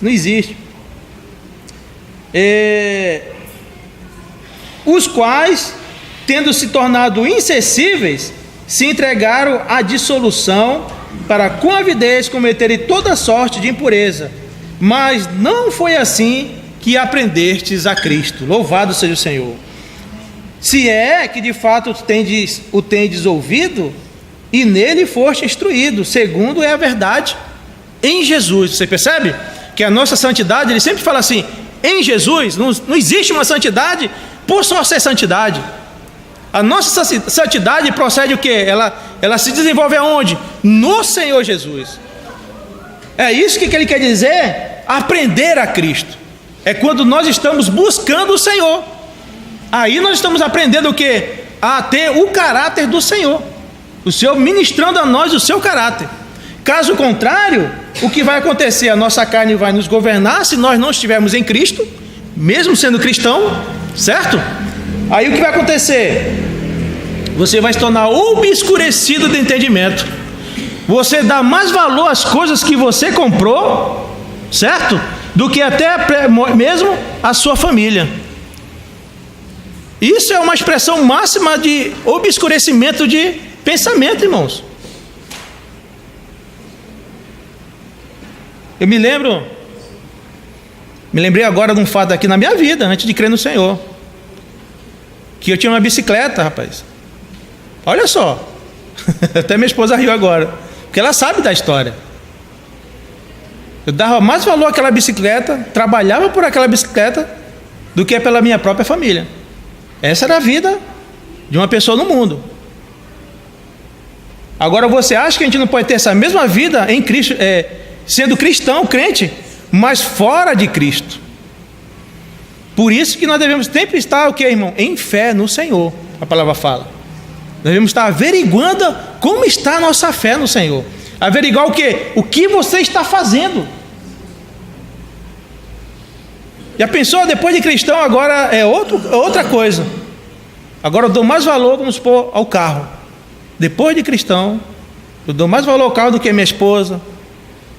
Não existe. Os quais, tendo se tornado insensíveis, se entregaram à dissolução, para com avidez cometerem toda sorte de impureza. Mas não foi assim que aprendestes a Cristo. Louvado seja o Senhor. Se é que de fato o tendes ouvido, e nele foste instruído, segundo é a verdade, em Jesus. Você percebe que a nossa santidade, ele sempre fala assim, em Jesus, não existe uma santidade por só ser santidade. A nossa santidade procede o quê? Ela se desenvolve aonde? No Senhor Jesus. É isso que ele quer dizer, aprender a Cristo. É quando nós estamos buscando o Senhor. Aí nós estamos aprendendo o quê? A ter o caráter do Senhor. O Senhor ministrando a nós o seu caráter. Caso contrário, o que vai acontecer? A nossa carne vai nos governar se nós não estivermos em Cristo, mesmo sendo cristão, certo? Aí o que vai acontecer? Você vai se tornar obscurecido do entendimento. Você dá mais valor às coisas que você comprou, certo? Do que até mesmo a sua família. Isso é uma expressão máxima de obscurecimento de pensamento, irmãos. Eu me lembrei agora de um fato aqui na minha vida, antes de crer no Senhor, que eu tinha uma bicicleta, rapaz. Olha só, até minha esposa riu agora, porque ela sabe da história. Eu dava mais valor àquela bicicleta, trabalhava por aquela bicicleta, do que pela minha própria família. Essa era a vida de uma pessoa no mundo. Agora você acha que a gente não pode ter essa mesma vida em Cristo, sendo cristão, crente, mas fora de Cristo? Por isso que nós devemos sempre estar, o que, irmão? Em fé no Senhor, a palavra fala. Nós devemos estar averiguando como está a nossa fé no Senhor. Averiguar o que? O que você está fazendo. Já pensou, depois de cristão, agora é outra coisa. Agora eu dou mais valor, vamos supor, ao carro. Depois de cristão, eu dou mais valor ao carro do que a minha esposa,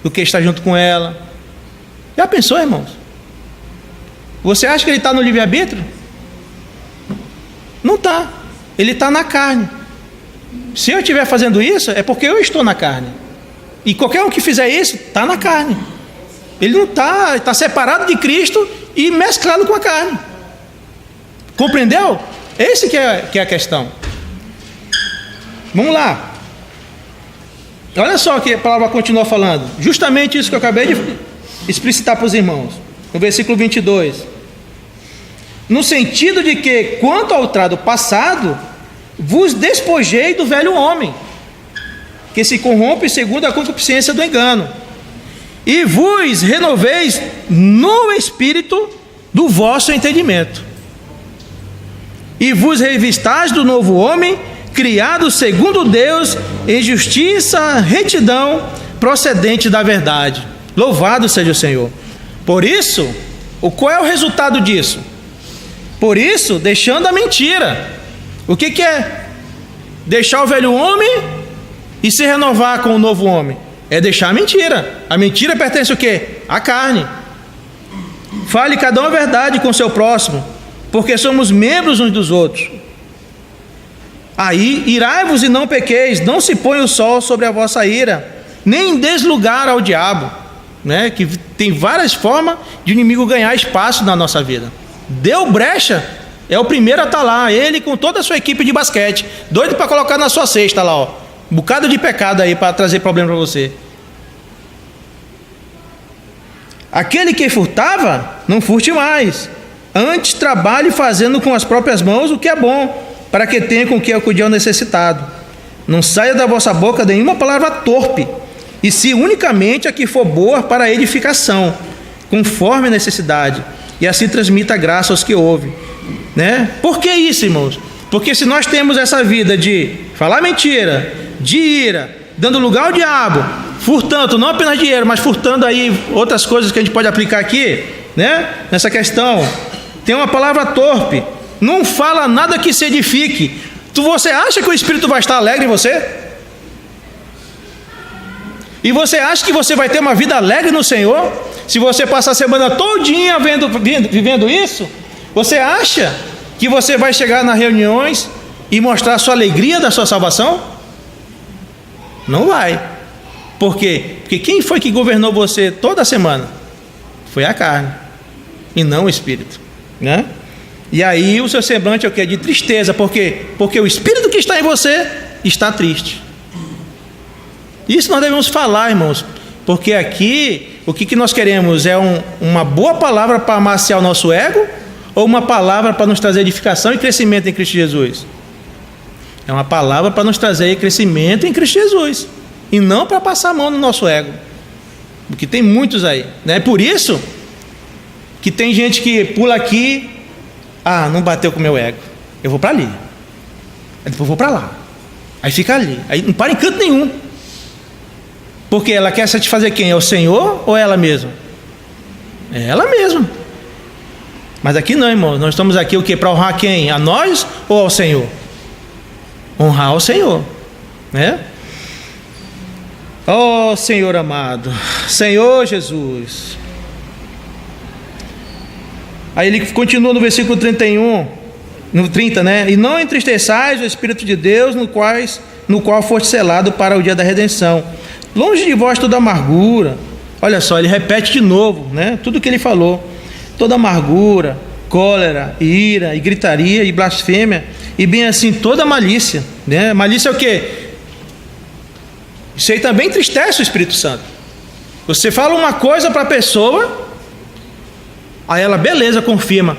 do que estar junto com ela. Já pensou, irmãos? Você acha que ele está no livre-arbítrio? Não está. Ele está na carne. Se eu estiver fazendo isso, é porque eu estou na carne. E qualquer um que fizer isso, está na carne. Ele não está separado de Cristo e mesclado com a carne. Compreendeu? Esse que é a questão. Vamos lá. Olha só o que a palavra continua falando. Justamente isso que eu acabei de explicitar para os irmãos. No versículo 22. No sentido de que, quanto ao trado passado, vos despojei do velho homem, que se corrompe segundo a concupiscência do engano, e vos renoveis no espírito do vosso entendimento, e vos revistais do novo homem, criado segundo Deus, em justiça, retidão, procedente da verdade. Louvado seja o Senhor. Por isso, qual é o resultado disso? Por isso, deixando a mentira. O que é? Deixar o velho homem e se renovar com o novo homem. É deixar a mentira. A mentira pertence o quê? À carne. Fale cada um a verdade com o seu próximo, porque somos membros uns dos outros. Aí, irai-vos e não pequeis, não se põe o sol sobre a vossa ira, nem deis lugar ao diabo, né? Que tem várias formas de o inimigo ganhar espaço na nossa vida. Deu brecha, é o primeiro a estar lá, ele com toda a sua equipe de basquete, doido para colocar na sua cesta lá, ó, um bocado de pecado aí para trazer problema para você. Aquele que furtava, não furte mais, antes trabalhe fazendo com as próprias mãos o que é bom, para que tenha com que acudir ao necessitado. Não saia da vossa boca nenhuma palavra torpe, e se unicamente a que for boa para edificação, conforme a necessidade, e assim transmita a graça aos que ouvem, né? Por que isso, irmãos? Porque se nós temos essa vida de falar mentira, de ira, dando lugar ao diabo, furtando, não apenas dinheiro, mas furtando aí outras coisas que a gente pode aplicar aqui, né? Nessa questão tem uma palavra torpe, não fala nada que se edifique. Você acha que o Espírito vai estar alegre em você? E você acha que você vai ter uma vida alegre no Senhor? Se você passar a semana todinha vivendo isso, você acha que você vai chegar nas reuniões e mostrar a sua alegria da sua salvação? Não vai. Por quê? Porque quem foi que governou você toda semana? Foi a carne, e não o Espírito, né? E aí o seu semblante é o quê? De tristeza. Por quê? Porque o Espírito que está em você está triste. Isso nós devemos falar, irmãos, porque aqui o que nós queremos é uma boa palavra para amaciar o nosso ego, ou uma palavra para nos trazer edificação e crescimento em Cristo Jesus? É uma palavra para nos trazer crescimento em Cristo Jesus, e não para passar a mão no nosso ego, porque tem muitos aí, né? É por isso que tem gente que pula aqui, não bateu com o meu ego, eu vou para ali, aí depois vou para lá, aí fica ali, aí não para em canto nenhum. Porque ela quer satisfazer quem? É o Senhor ou ela mesma? É ela mesma. Mas aqui não, irmão. Nós estamos aqui o quê? Para honrar quem? A nós ou ao Senhor? Honrar ao Senhor, né? Oh, Senhor amado, Senhor Jesus. Aí ele continua no versículo 31, no 30, né? E não entristeçais o Espírito de Deus, no qual foste selado para o dia da redenção. Longe de vós toda amargura. Olha só, ele repete de novo, né? Tudo que ele falou. Toda amargura, cólera, ira, e gritaria, e blasfêmia, e bem assim toda malícia, né? Malícia é o quê? Isso aí também entristece o Espírito Santo. Você fala uma coisa para a pessoa, aí ela, beleza, confirma.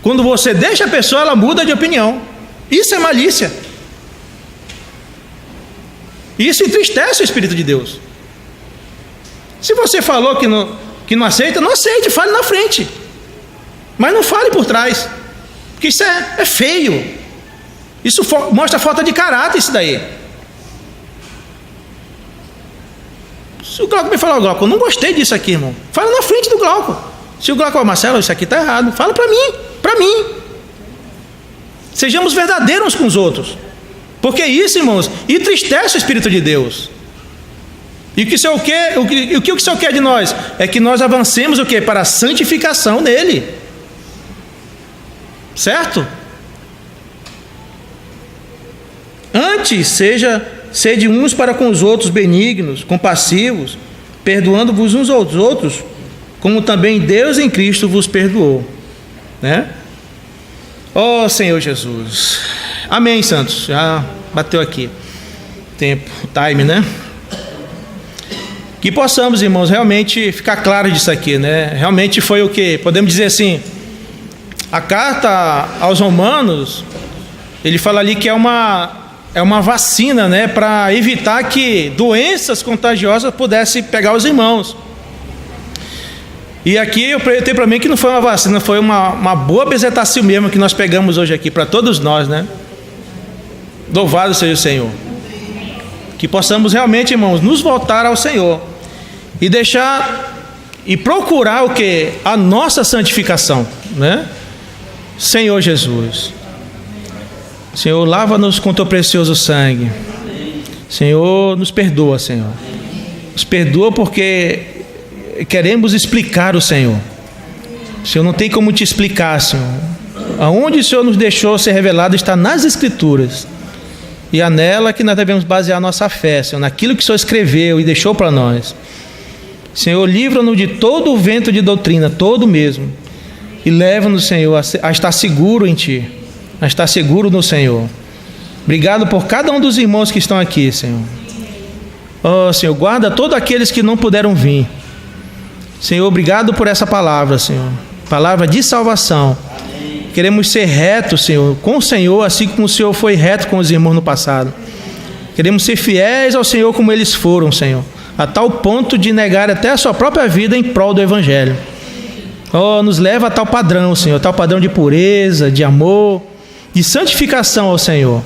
Quando você deixa a pessoa, ela muda de opinião. Isso é malícia. Isso entristece o Espírito de Deus. Se você falou que não aceita, não aceite, fale na frente, mas não fale por trás, porque isso é feio. Isso mostra falta de caráter, isso daí. Se o Glauco me falar, Glauco, eu não gostei disso aqui, irmão, fala na frente do Glauco. Se o Glauco falar, Marcelo, isso aqui está errado, fala para mim. Sejamos verdadeiros uns com os outros. Porque isso, irmãos, entristece o Espírito de Deus. E o que o Senhor quer de nós? É que nós avancemos o quê? Para a santificação nele. Certo? Antes, sede uns para com os outros benignos, compassivos, perdoando-vos uns aos outros, como também Deus em Cristo vos perdoou. Né? Ó Senhor Jesus. Amém, santos. Já bateu aqui tempo, time, né? Que possamos, irmãos, realmente ficar claro disso aqui, né? Realmente foi o que? Podemos dizer assim, a carta aos Romanos, ele fala ali que é uma vacina, né? Para evitar que doenças contagiosas pudessem pegar os irmãos. E aqui eu tenho para mim que não foi uma vacina, foi uma boa bezetacil mesmo que nós pegamos hoje aqui para todos nós, né? Louvado seja o Senhor. Que possamos realmente, irmãos, nos voltar ao Senhor e procurar o que? A nossa santificação, né? Senhor Jesus, Senhor, lava-nos com teu precioso sangue. Senhor, nos perdoa, Senhor. Nos perdoa porque queremos explicar o Senhor. O Senhor não tem como te explicar, Senhor. Aonde o Senhor nos deixou ser revelado está nas Escrituras. E é nela que nós devemos basear a nossa fé, Senhor, naquilo que o Senhor escreveu e deixou para nós. Senhor, livra-nos de todo o vento de doutrina, todo mesmo, e leva-nos, Senhor, a estar seguro em Ti, a estar seguro no Senhor. Obrigado por cada um dos irmãos que estão aqui, Senhor. Oh, Senhor, guarda todos aqueles que não puderam vir. Senhor, obrigado por essa palavra, Senhor, palavra de salvação. Queremos ser retos, Senhor, com o Senhor, assim como o Senhor foi reto com os irmãos no passado. Queremos ser fiéis ao Senhor como eles foram, Senhor, a tal ponto de negar até a sua própria vida em prol do Evangelho. Oh, nos leva a tal padrão, Senhor, tal padrão de pureza, de amor, de santificação ao Senhor.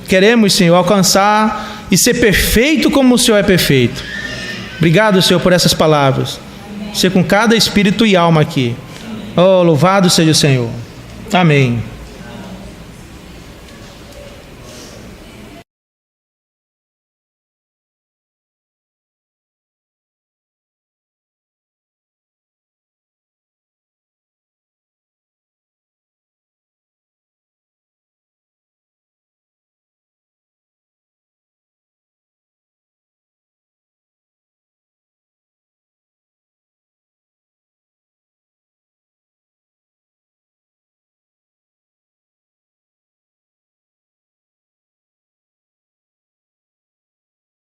Queremos, Senhor, alcançar e ser perfeito como o Senhor é perfeito. Obrigado, Senhor, por essas palavras. Ser com cada espírito e alma aqui. Oh, louvado seja o Senhor. Amém.